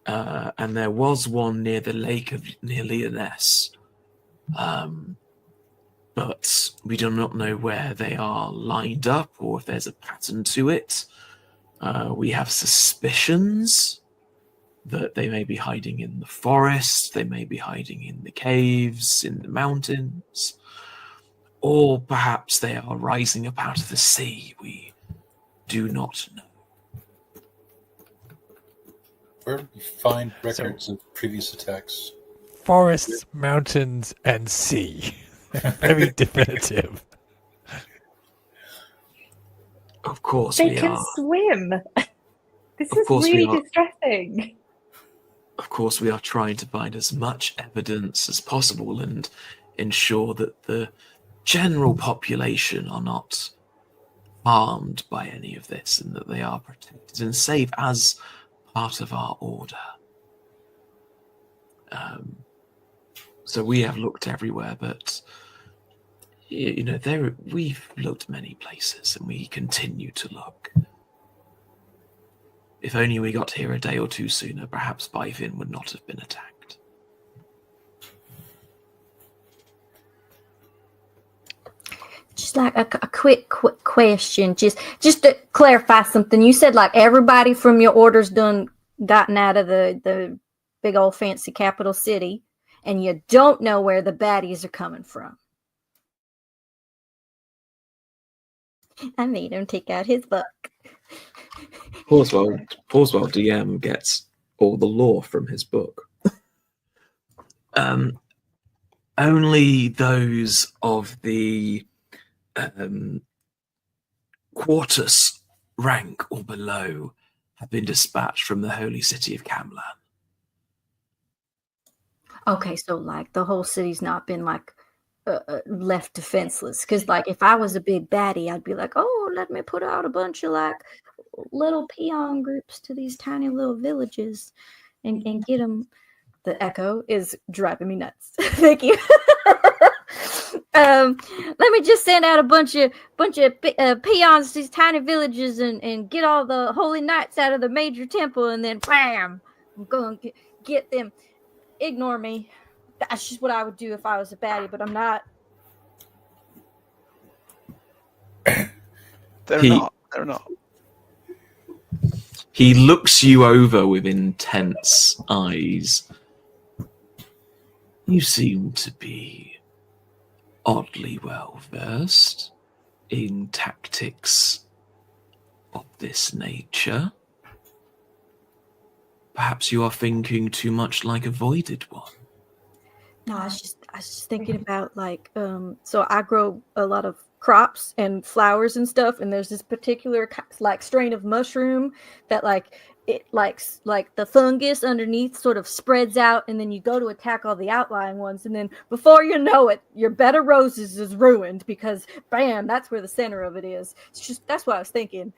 And there was one near the lake near Lyonesse. But we do not know where they are lined up or if there's a pattern to it. We have suspicions that they may be hiding in the forest, they may be hiding in the caves, in the mountains, or perhaps they are rising up out of the sea. We do not know. Where do we find records of previous attacks? Forests, mountains, and sea. Very definitive. Of course They we can are. swim. This Of is course we really are. distressing. Of course, we are trying to find as much evidence as possible and ensure that the general population are not harmed by any of this and that they are protected and safe as part of our order. So we have looked everywhere, but we've looked many places and we continue to look. If only we got here a day or two sooner, perhaps Bivin would not have been attacked. Just like a quick question, just to clarify something. You said like everybody from your order's done gotten out of the big old fancy capital city, and you don't know where the baddies are coming from. I made him take out his book. Pausewell DM gets all the lore from his book. Only those of the Quartus rank or below have been dispatched from the holy city of Camlan. Okay, so like the whole city's not been like left defenseless. Because like if I was a big baddie, I'd be like, oh, let me put out a bunch of like little peon groups to these tiny little villages and get them. The echo is driving me nuts. Thank you. Let me just send out a bunch of peons to these tiny villages and get all the holy knights out of the major temple, and then bam, I'm going to get them. Ignore me. That's just what I would do if I was a baddie, but I'm not. They're not. He looks you over with intense eyes. You seem to be oddly well versed in tactics of this nature. Perhaps you are thinking too much like a voided one. No, I was just thinking about like so I grow a lot of crops and flowers and stuff, and there's this particular like strain of mushroom that like it likes like the fungus underneath sort of spreads out, and then you go to attack all the outlying ones, and then before you know it, your bed of roses is ruined because bam, that's where the center of it is. It's just that's what I was thinking.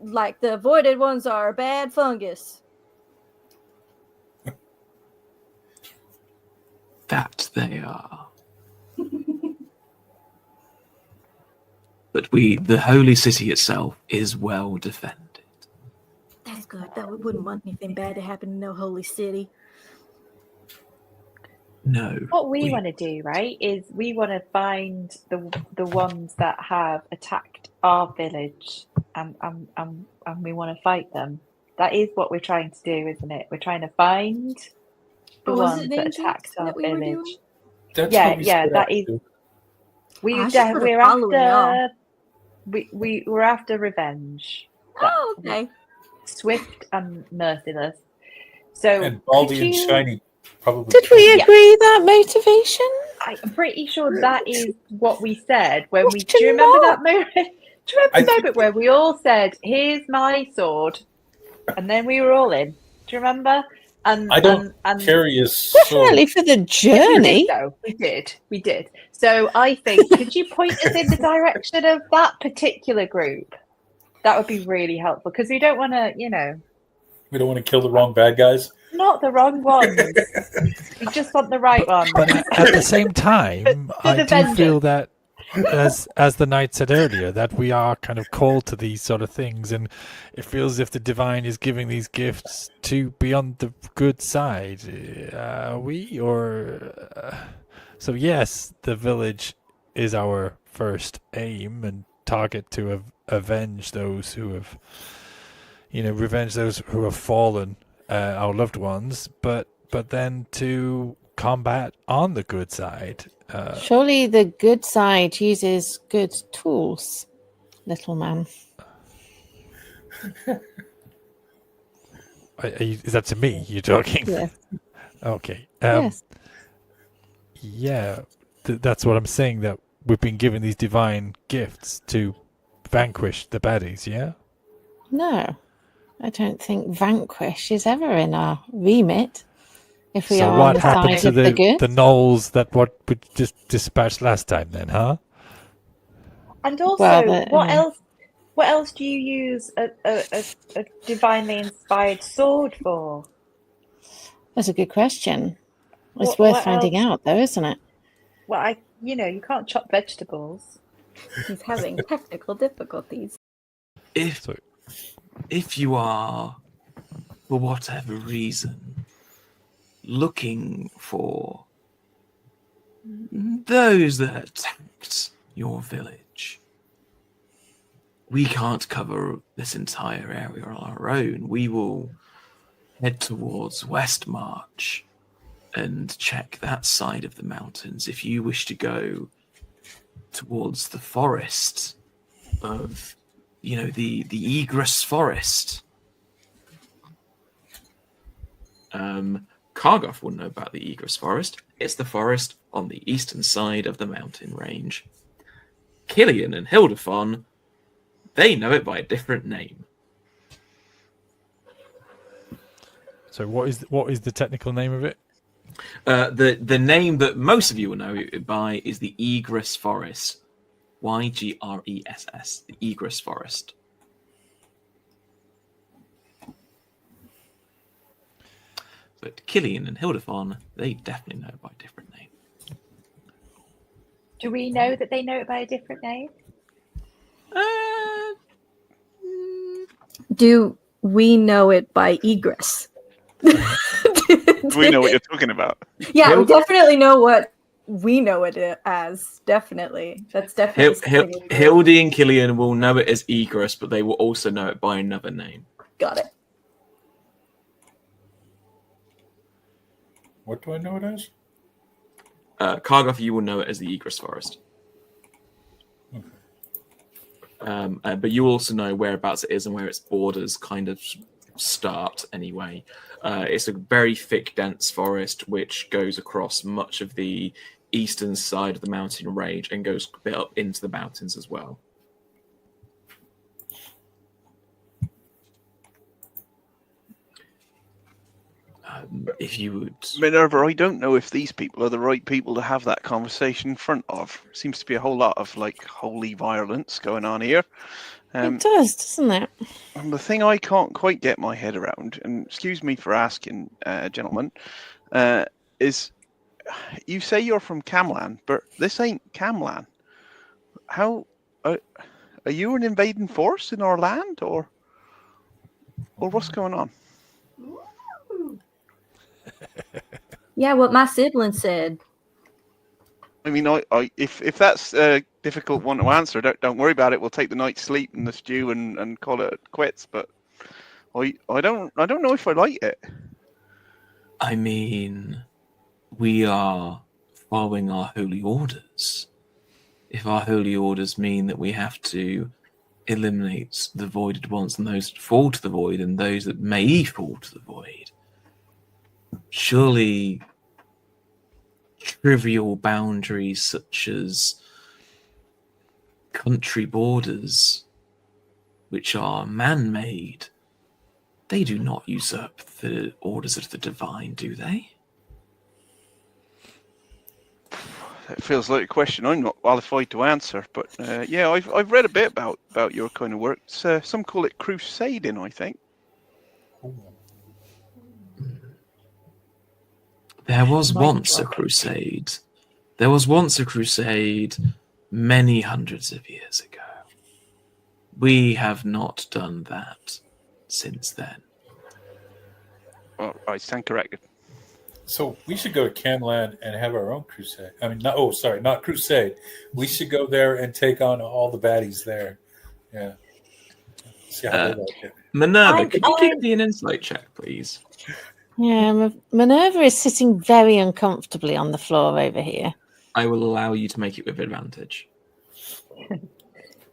Like the avoided ones are bad fungus. That they are. But the holy city itself is well defended. That's good. That we wouldn't want anything bad to happen in no holy city. No. What we want to do, right, is we want to find the ones that have attacked our village, and we want to fight them. That is what we're trying to do, isn't it? We're trying to find the ones that attacked our village. That's Yeah, what we yeah, set that out is. to. We're following after. We're after revenge. Oh, okay. Swift and merciless. So And Baldy could and you- Shiny probably. Did we Yeah. agree that motivation? I'm pretty sure that is what we said when we. Do Question you remember mark? that moment? Do you remember the moment where we all said, "Here's my sword," and then we were all in? Do you remember? And I don't and carry a sword. Definitely for the Yeah, journey. we did. So I think, could you point us in the direction of that particular group? That would be really helpful because we don't want to, We don't want to kill the wrong bad guys. not the wrong ones. We just want the right ones. But at the same time, For I the do feel vengeance. that, as the knight said earlier, that we are kind of called to these sort of things, and it feels as if the divine is giving these gifts to be on the good side. So yes, the village is our first aim and target to avenge those who have, revenge those who have fallen, our loved ones, but then to combat on the good side. Surely the good side uses good tools, little man. Is that to me you're talking? Yes. Okay. Yes. Yeah, that's what I'm saying, that we've been given these divine gifts to vanquish the baddies, yeah? No, I don't think vanquish is ever in our remit. If we So are on what the happened side to of the good. the gnolls that we just dispatched last time then, huh? And also, Well, what else do you use a divinely inspired sword for? That's a good question. It's What- worth what finding else? out, though, isn't it? Well, you can't chop vegetables. He's having technical difficulties. If you are, for whatever reason, looking for those that attacked your village, we can't cover this entire area on our own. We will head towards West March and check that side of the mountains. If you wish to go towards the forest of, the Egress Forest. Kargoth will know about the Egress Forest. It's the forest on the eastern side of the mountain range. Killian and Hildefon, they know it by a different name. So what is the technical name of it? The name that most of you will know it by is the Egress Forest. Ygress, the Egress Forest. But Killian and Hildefon, they definitely know it by a different name. Do we know that they know it by a different name? Do we know it by egress? Do we know what you're talking about? Yeah, we definitely know what we know it as. Definitely. That's definitely something we do. Hildy and Killian will know it as Egress, but they will also know it by another name. Got it. What do I know it as? Kargoth, you will know it as the Egress Forest. But you also know whereabouts it is and where its borders kind of start anyway. It's a very thick, dense forest which goes across much of the eastern side of the mountain range and goes a bit up into the mountains as well. If you would... Minerva, I don't know if these people are the right people to have that conversation in front of. Seems to be a whole lot of like holy violence going on here. It does, doesn't it? And the thing I can't quite get my head around, and excuse me for asking, gentlemen, is you say you're from Camlan, but this ain't Camlan. How are you an invading force in our land, or what's going on? Yeah, what my sibling said. I mean, if that's a difficult one to answer, don't worry about it. We'll take the night's sleep in the stew and call it quits. But I don't know if I like it. I mean, we are following our holy orders. If our holy orders mean that we have to eliminate the voided ones and those that fall to the void and those that may fall to the void, surely trivial boundaries such as country borders, which are man-made, they do not usurp the orders of the divine, do they? It feels like a question I'm not qualified to answer, but yeah, I've read a bit about your kind of work. Some call it crusading, I think. There was once a crusade. There was once a crusade many hundreds of years ago. We have not done that since then. Oh, I stand corrected. So we should go to Camland and have our own crusade. I mean, not crusade. We should go there and take on all the baddies there. Yeah. See how they like it. Minerva, could you give me an insight check, please? Yeah, Minerva is sitting very uncomfortably on the floor over here. I will allow you to make it with advantage.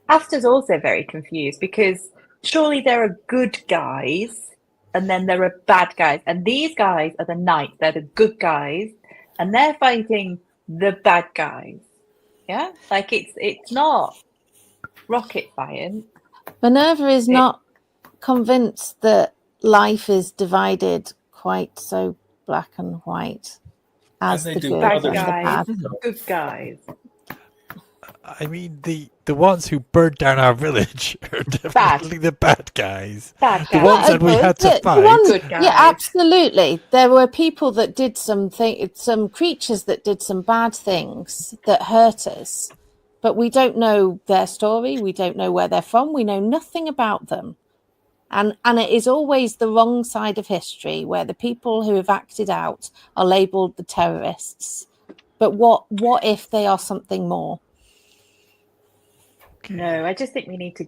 Asta's also very confused because surely there are good guys and then there are bad guys. And these guys are the knights. They're the good guys and they're fighting the bad guys. Yeah? Like it's not rocket science. Minerva is not convinced that life is divided quite so black and white as the good and the bad. Good guys. I mean, the ones who burned down our village are definitely the bad guys. Bad guys. The ones that we had to fight. Good guys. Yeah, absolutely. There were people that did some creatures that did some bad things that hurt us, but we don't know their story. We don't know where they're from. We know nothing about them. And it is always the wrong side of history where the people who have acted out are labelled the terrorists. But what if they are something more? No, I just think we need to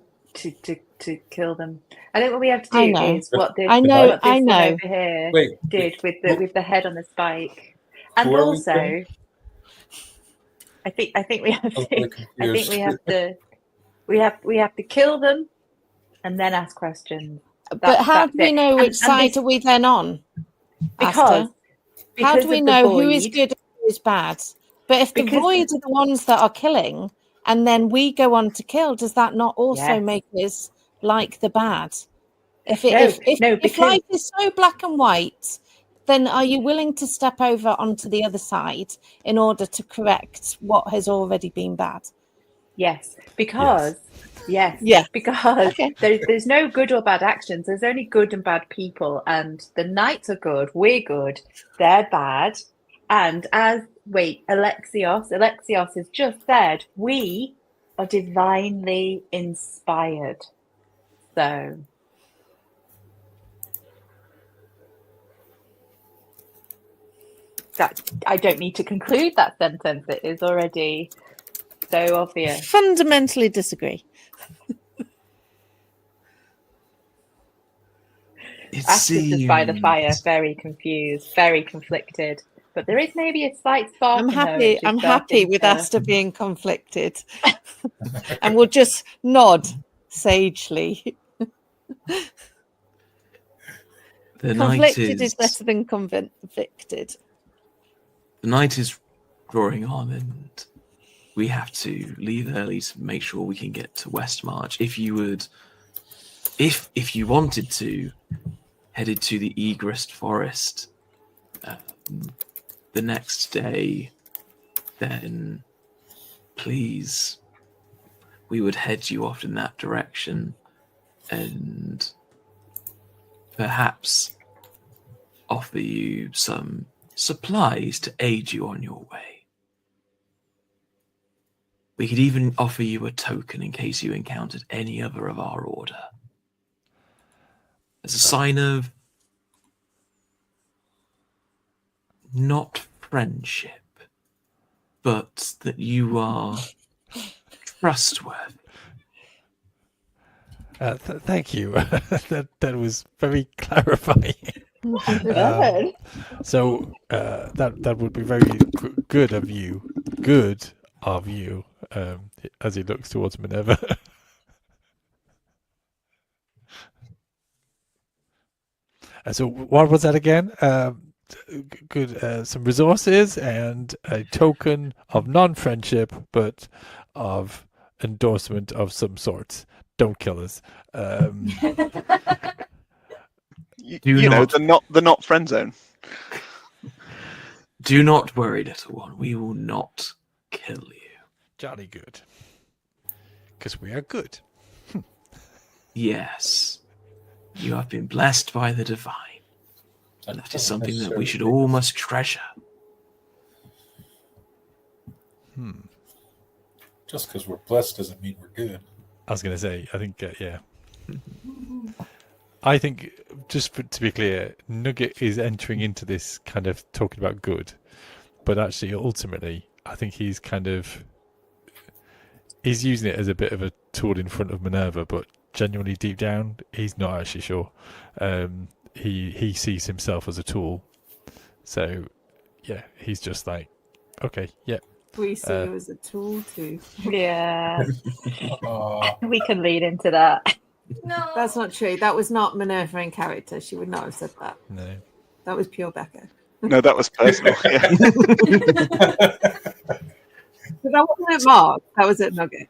kill them. I think what we have to do is what this one over here did with the head on the spike. And also I think we have to kill them and then ask questions. But how do we know which side are we then on? Because how do we know who is good and who is bad? But if the void are the ones that are killing and then we go on to kill, does that not also make us like the bad? If life is so black and white, then are you willing to step over onto the other side in order to correct what has already been bad? Yes, because there's no good or bad actions. There's only good and bad people, and the knights are good. We're good. They're bad. And Alexios has just said we are divinely inspired. So that I don't need to conclude that sentence. It is already so obvious. Fundamentally disagree. Asta's just by the fire, very confused, very conflicted. But there is maybe a slight spark. I'm happy with Asta being conflicted. And we'll just nod sagely. The conflicted is better than convicted. The knight is drawing on, and we have to leave early to make sure we can get to Westmarch. If you wanted to, headed to the Egrest Forest the next day, then please, we would head you off in that direction and perhaps offer you some supplies to aid you on your way. We could even offer you a token in case you encountered any other of our order. As a sign of not friendship, but that you are trustworthy. Thank you. that was very clarifying. So that would be very good of you. Good of you. As he looks towards Minerva. So what was that again? Good. Some resources and a token of non-friendship, but of endorsement of some sort. Don't kill us. You know, the not friend zone. Do not worry, little one. We will not kill you. Jolly good. Because we are good. Yes. You have been blessed by the divine. And that is something that we should all must treasure. Just because we're blessed doesn't mean we're good. I was going to say, I think, yeah. I think, just to be clear, Nugget is entering into this kind of talking about good. But actually, ultimately, I think he's using it as a bit of a tool in front of Minerva, but genuinely deep down, he's not actually sure. He sees himself as a tool. So, yeah, he's just like, okay, yeah. We see you as a tool too. Yeah. We can lead into that. No, that's not true. That was not Minerva in character. She would not have said that. No. That was pure Becca. No, that was personal. Yeah. But that wasn't at Mark. That was at Nugget.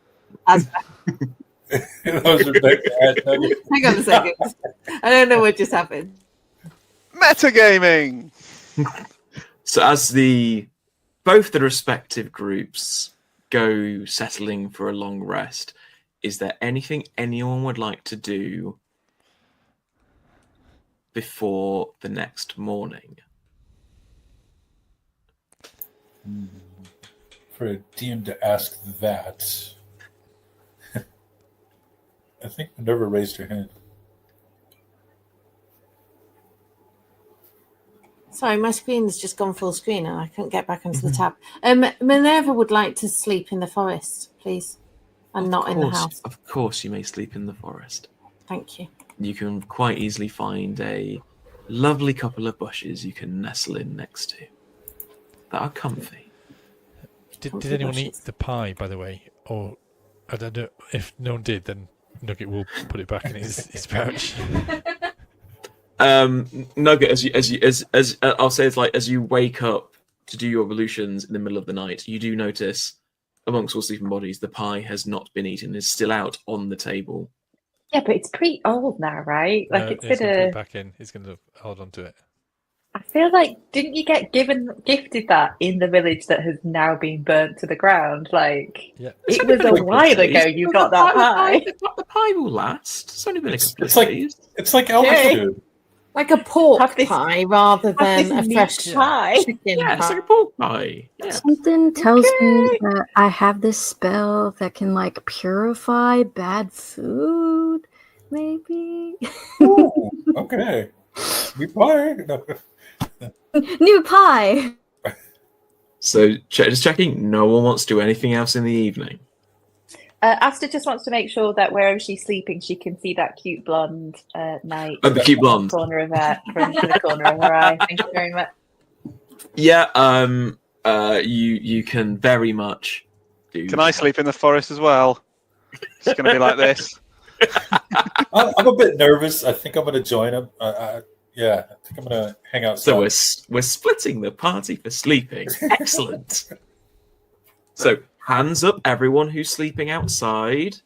As That was Rebecca at Nugget. Hang on a second. I don't know what just happened. Metagaming! So as both the respective groups go settling for a long rest, is there anything anyone would like to do before the next morning? For a DM to ask that, I think Minerva raised her hand. Sorry, my screen's just gone full screen and I couldn't get back onto the tab. Minerva would like to sleep in the forest, please, and not in the house. Of course, you may sleep in the forest. Thank you. You can quite easily find a lovely couple of bushes you can nestle in next to that are comfy. Did anyone eat the pie, by the way? Or I don't know. If no one did, then Nugget will put it back in his pouch. Nugget, as I'll say, it's like as you wake up to do your ablutions in the middle of the night, you do notice amongst all sleeping bodies, the pie has not been eaten; it's still out on the table. Yeah, but it's pretty old now, right? Like it's he's been gonna put a. it back in. He's going to hold on to it. I feel like didn't you get gifted that in the village that has now been burnt to the ground? Like Yeah. it was a while ago you got that pie. The pie will last. It's only been a couple of It's like days. it's like altitude. Like a pork Have this- pie rather than a this fresh meat pie. chicken Yeah, it's pie. like a pork pie. Yeah. Something tells me that I have this spell that can like purify bad food. Maybe Ooh, okay. We pie. No. new pie. So just checking. No one wants to do anything else in the evening. Asta just wants to make sure that wherever she's sleeping, she can see that cute blonde knight. Oh, the cute blonde. Corner of her, from the corner of her eye. Thank you very much. Yeah. You can very much do. Can I sleep in the forest as well? It's going to be like this. I'm a bit nervous. I think I'm going to join him. Yeah, I think I'm going to hang out. So we're splitting the party for sleeping. Excellent. So hands up, everyone who's sleeping outside.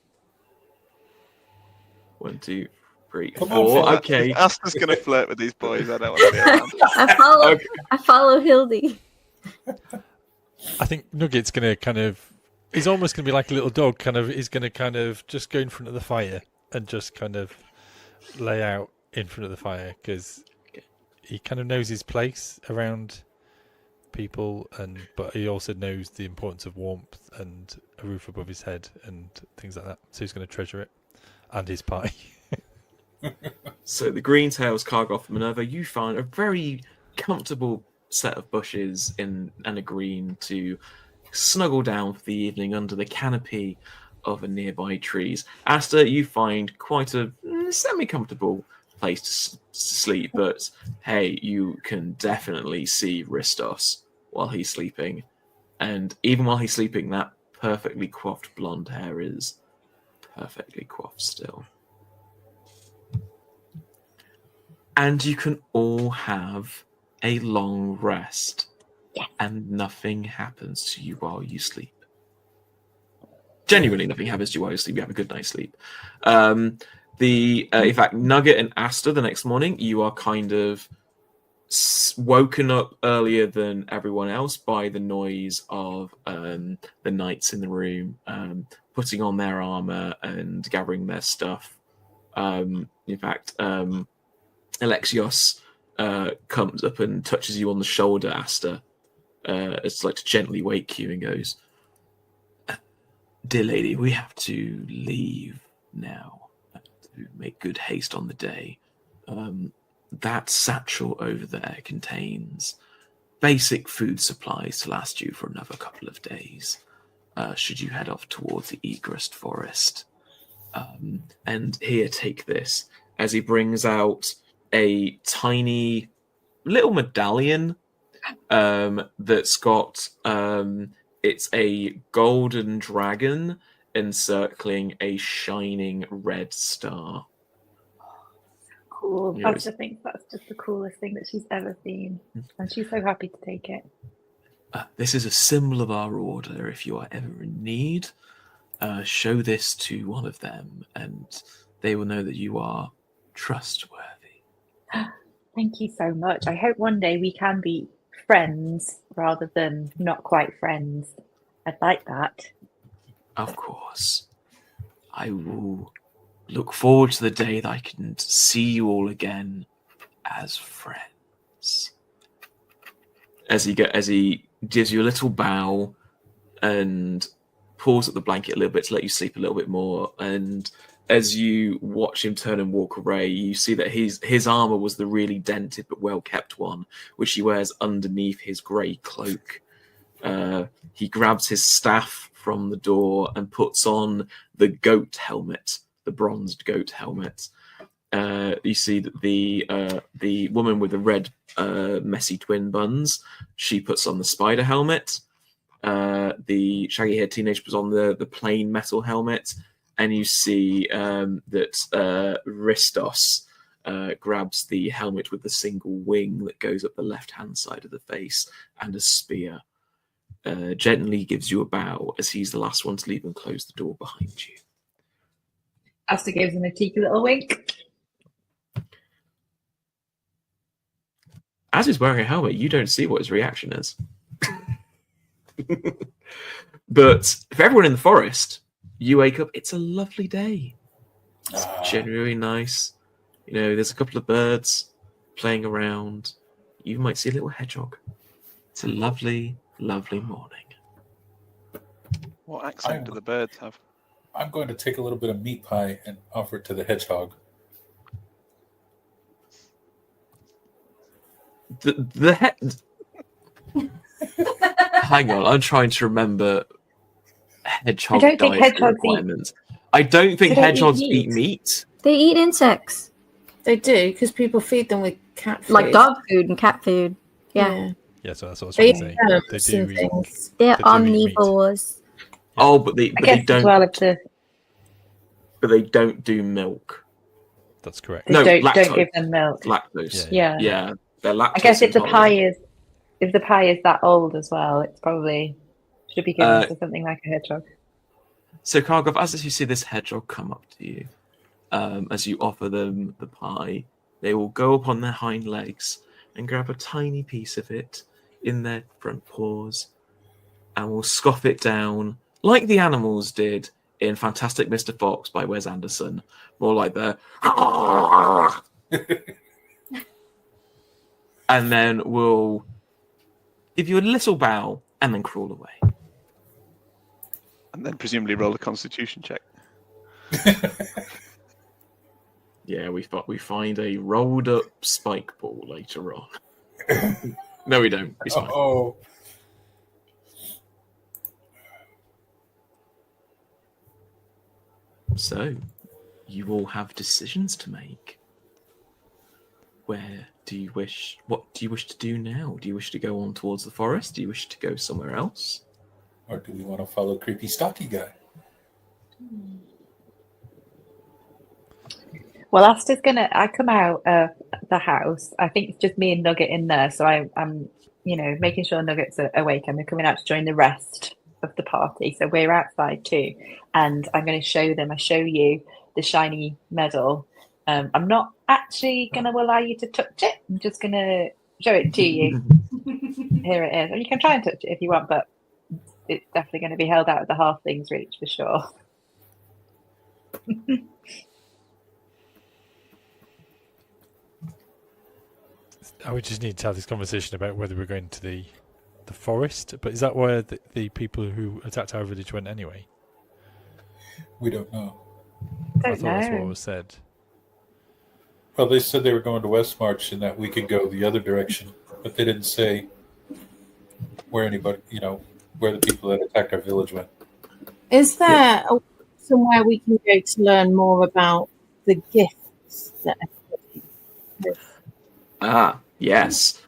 1, 2, 3, Come on, 4. Phil. Okay. Asta's going to flirt with these boys. I don't want to be around. Okay. I follow Hildy. I think Nugget's going to kind of. He's almost going to be like a little dog. He's going to kind of just go in front of the fire and just kind of lay out in front of the fire because he kind of knows his place around people, but he also knows the importance of warmth and a roof above his head and things like that. So he's going to treasure it and his party. So the Greentails, Kargoth, and Minerva, you find a very comfortable set of bushes and a green to snuggle down for the evening under the canopy of a nearby trees. Asta, you find quite a semi-comfortable place to sleep, but hey, you can definitely see Ristos while he's sleeping, and even while he's sleeping, that perfectly coiffed blonde hair is perfectly coiffed still. And you can all have a long rest, and nothing happens to you while you sleep. Genuinely, nothing happens to you while you sleep. You have a good night's sleep. In fact, Nugget and Asta, the next morning, you are kind of woken up earlier than everyone else by the noise of the knights in the room putting on their armor and gathering their stuff. In fact, Alexios comes up and touches you on the shoulder, Asta. It's like to gently wake you and goes, "Dear lady, we have to leave now to make good haste on the day. That satchel over there contains basic food supplies to last you for another couple of days, should you head off towards the Egrest Forest. And here, take this," as he brings out a tiny little medallion that's got it's a golden dragon encircling a shining red star. Cool. Yes. Asha thinks that's just the coolest thing that she's ever seen, and she's so happy to take it. This is a symbol of our order. If you are ever in need, show this to one of them, and they will know that you are trustworthy. Thank you so much. I hope one day we can be friends rather than not quite friends. I'd like that. Of course. I will look forward to the day that I can see you all again as friends. As he gives you a little bow and pulls at the blanket a little bit to let you sleep a little bit more, and as you watch him turn and walk away, you see that his armor was the really dented but well-kept one, which he wears underneath his grey cloak. He grabs his staff from the door and puts on the goat helmet, the bronzed goat helmet. You see that the woman with the red messy twin buns, she puts on the spider helmet. The shaggy-haired teenager puts on the plain metal helmet. And you see that Ristos grabs the helmet with the single wing that goes up the left-hand side of the face and a spear. Gently gives you a bow as he's the last one to leave and close the door behind you. Asta gives him a cheeky little wink. As he's wearing a helmet, you don't see what his reaction is. But for everyone in the forest, you wake up, it's a lovely day. It's generally nice. You know, there's a couple of birds playing around. You might see a little hedgehog. It's a lovely, lovely morning. What accent do the birds have? I'm going to take a little bit of meat pie and offer it to the hedgehog. Hang on, I'm trying to remember hedgehog I don't think diet hedgehogs requirements. I don't think They don't hedgehogs eat eat meat. meat. They eat insects, They do, because people feed them with cat food. like dog food and cat food. Yeah, Yeah, so that's what I was They trying to eat say. They herbs do and eat. things. they're They do eat meat. omnivores. Oh, but I they guess as don't. well if the But they don't do milk. That's correct. they No, don't lactose. give them milk. Lactose. Yeah. Yeah, they're lactose I guess if the intolerant. pie is that old as well, it's probably Should be given to something like a hedgehog. So, Kargov, as you see this hedgehog come up to you, as you offer them the pie, they will go up on their hind legs and grab a tiny piece of it in their front paws and will scoff it down like the animals did in Fantastic Mr. Fox by Wes Anderson. More like the... and then will give you a little bow and then crawl away. And then presumably roll a constitution check. Yeah, we find a rolled up spike ball later on. No, we don't. It's fine. Oh. So, you all have decisions to make. What do you wish to do now? Do you wish to go on towards the forest? Do you wish to go somewhere else? Or do we want to follow creepy stocky guy? Well, Asta's I come out of the house. I think it's just me and Nugget in there. So I'm making sure Nugget's awake. And we're coming out to join the rest of the party. So we're outside too. And I'm going to show you the shiny medal. I'm not actually going to allow you to touch it. I'm just going to show it to you. Here it is. And you can try and touch it if you want, but it's definitely going to be held out of the halfling's reach for sure. I would just need to have this conversation about whether we're going to the forest. But is that where the people who attacked our village went anyway? We don't know. I thought that's what was said. Well, they said they were going to West March and that we could go the other direction, but they didn't say where anybody, where the people that attacked our village went. Is there somewhere we can go to learn more about the gifts that everybody has? Yes.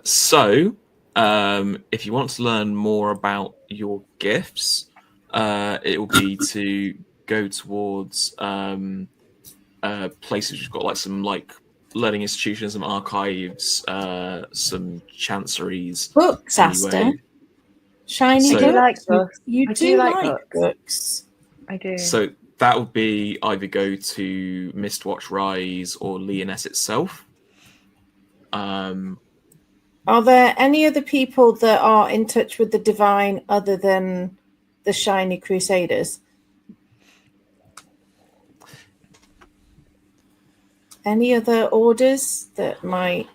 So, if you want to learn more about your gifts, it will be to go towards places which have got like some learning institutions, some archives, some chanceries. Books, Asta. Shiny So- books. like books. You I do do like like books. I do. So that would be either go to Mistwatch Rise or Leoness itself. Are there any other people that are in touch with the divine other than the Shiny Crusaders? Any other orders that might...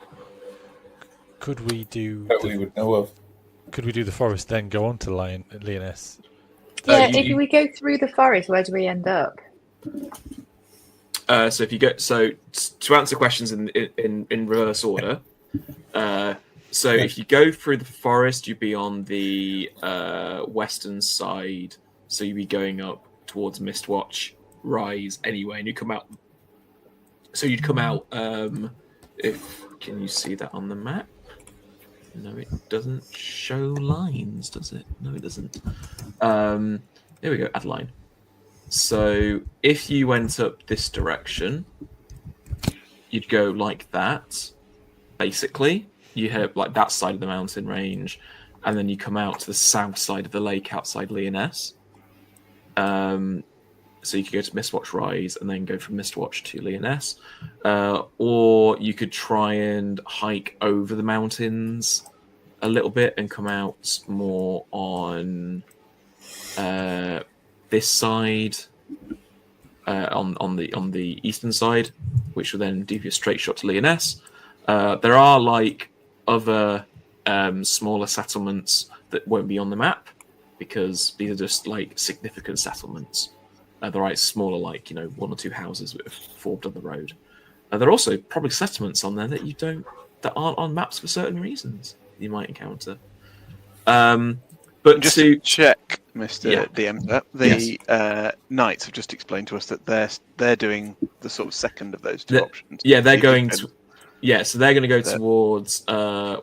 Could we do That we would know of. Could we do the forest then go on to Leoness? Yeah, if we go through the forest, where do we end up? So if you go, to answer questions in reverse order. If you go through the forest, you'd be on the western side. So you'd be going up towards Mistwatch Rise anyway, and you come out. So you'd come out. Can you see that on the map? No, it doesn't show lines, does it? No, it doesn't. There we go. Add line. So if you went up this direction, you'd go like that. Basically, you head like that side of the mountain range, and then you come out to the south side of the lake outside Leoness. So you could go to Mistwatch Rise and then go from Mistwatch to Leoness. Or you could try and hike over the mountains a little bit and come out more on this side, on the eastern side, which will then give you a straight shot to Leoness. There are like other smaller settlements that won't be on the map because these are just like significant settlements. They're like smaller, like one or two houses that have formed on the road. There are also probably settlements on there that aren't on maps for certain reasons you might encounter. But Just to check, Mr. Yeah. DM, the knights have just explained to us that they're doing the sort of second of those two options. Yeah, they're You going can- to. Yeah, so they're going to go They're- towards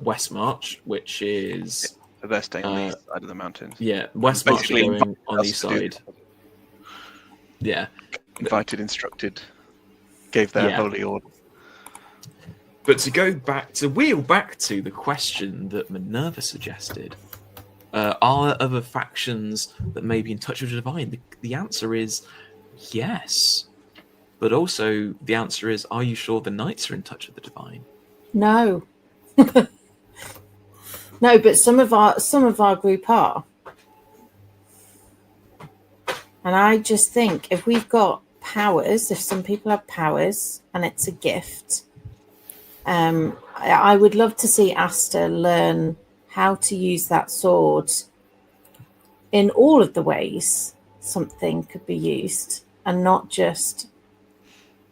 West March, which is They're staying on the east side of the mountains. West March Basically going invited on the us east to do side. Yeah, Invited, instructed, gave their Yeah. holy order. but to wheel back to the question that Minerva suggested, are there other factions that may be in touch with the divine? The answer is yes. But also, the answer is, are you sure the knights are in touch with the divine? No. No, but some of our group are. And I just think if we've got powers, if some people have powers and it's a gift, I would love to see Asta learn how to use that sword in all of the ways something could be used and not just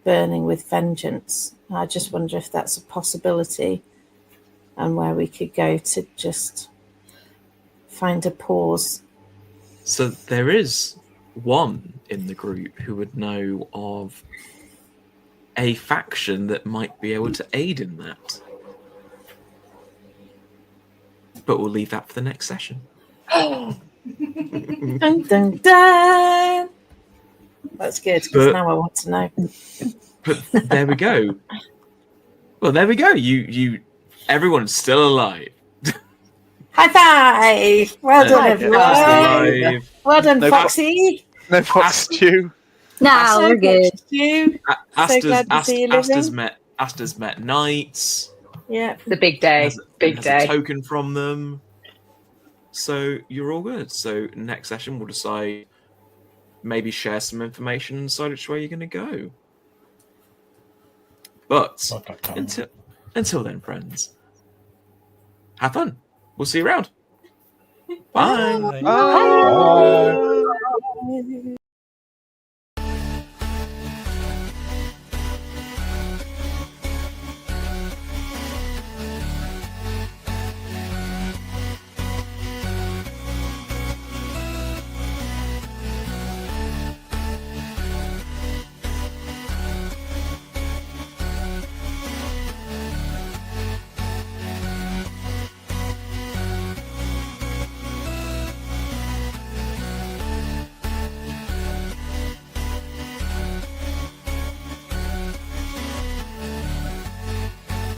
burning with vengeance. I just wonder if that's a possibility and where we could go to just find a pause. So there is one in the group who would know of a faction that might be able to aid in that. But we'll leave that for the next session. Dun, dun, dun. That's good, because now I want to know. But there we go. Well, there we go. Everyone's still alive. High five! Well done, everyone. Alive. Well done, No Foxy. No fox stew. No, we're good. You. So glad to see you living. Asta's met knights. Yeah. The big day. Has a token from them. So you're all good. So next session we'll decide, maybe share some information and decide which way you're going to go. But until then, friends, have fun. We'll see you around. Bye. Bye. Bye.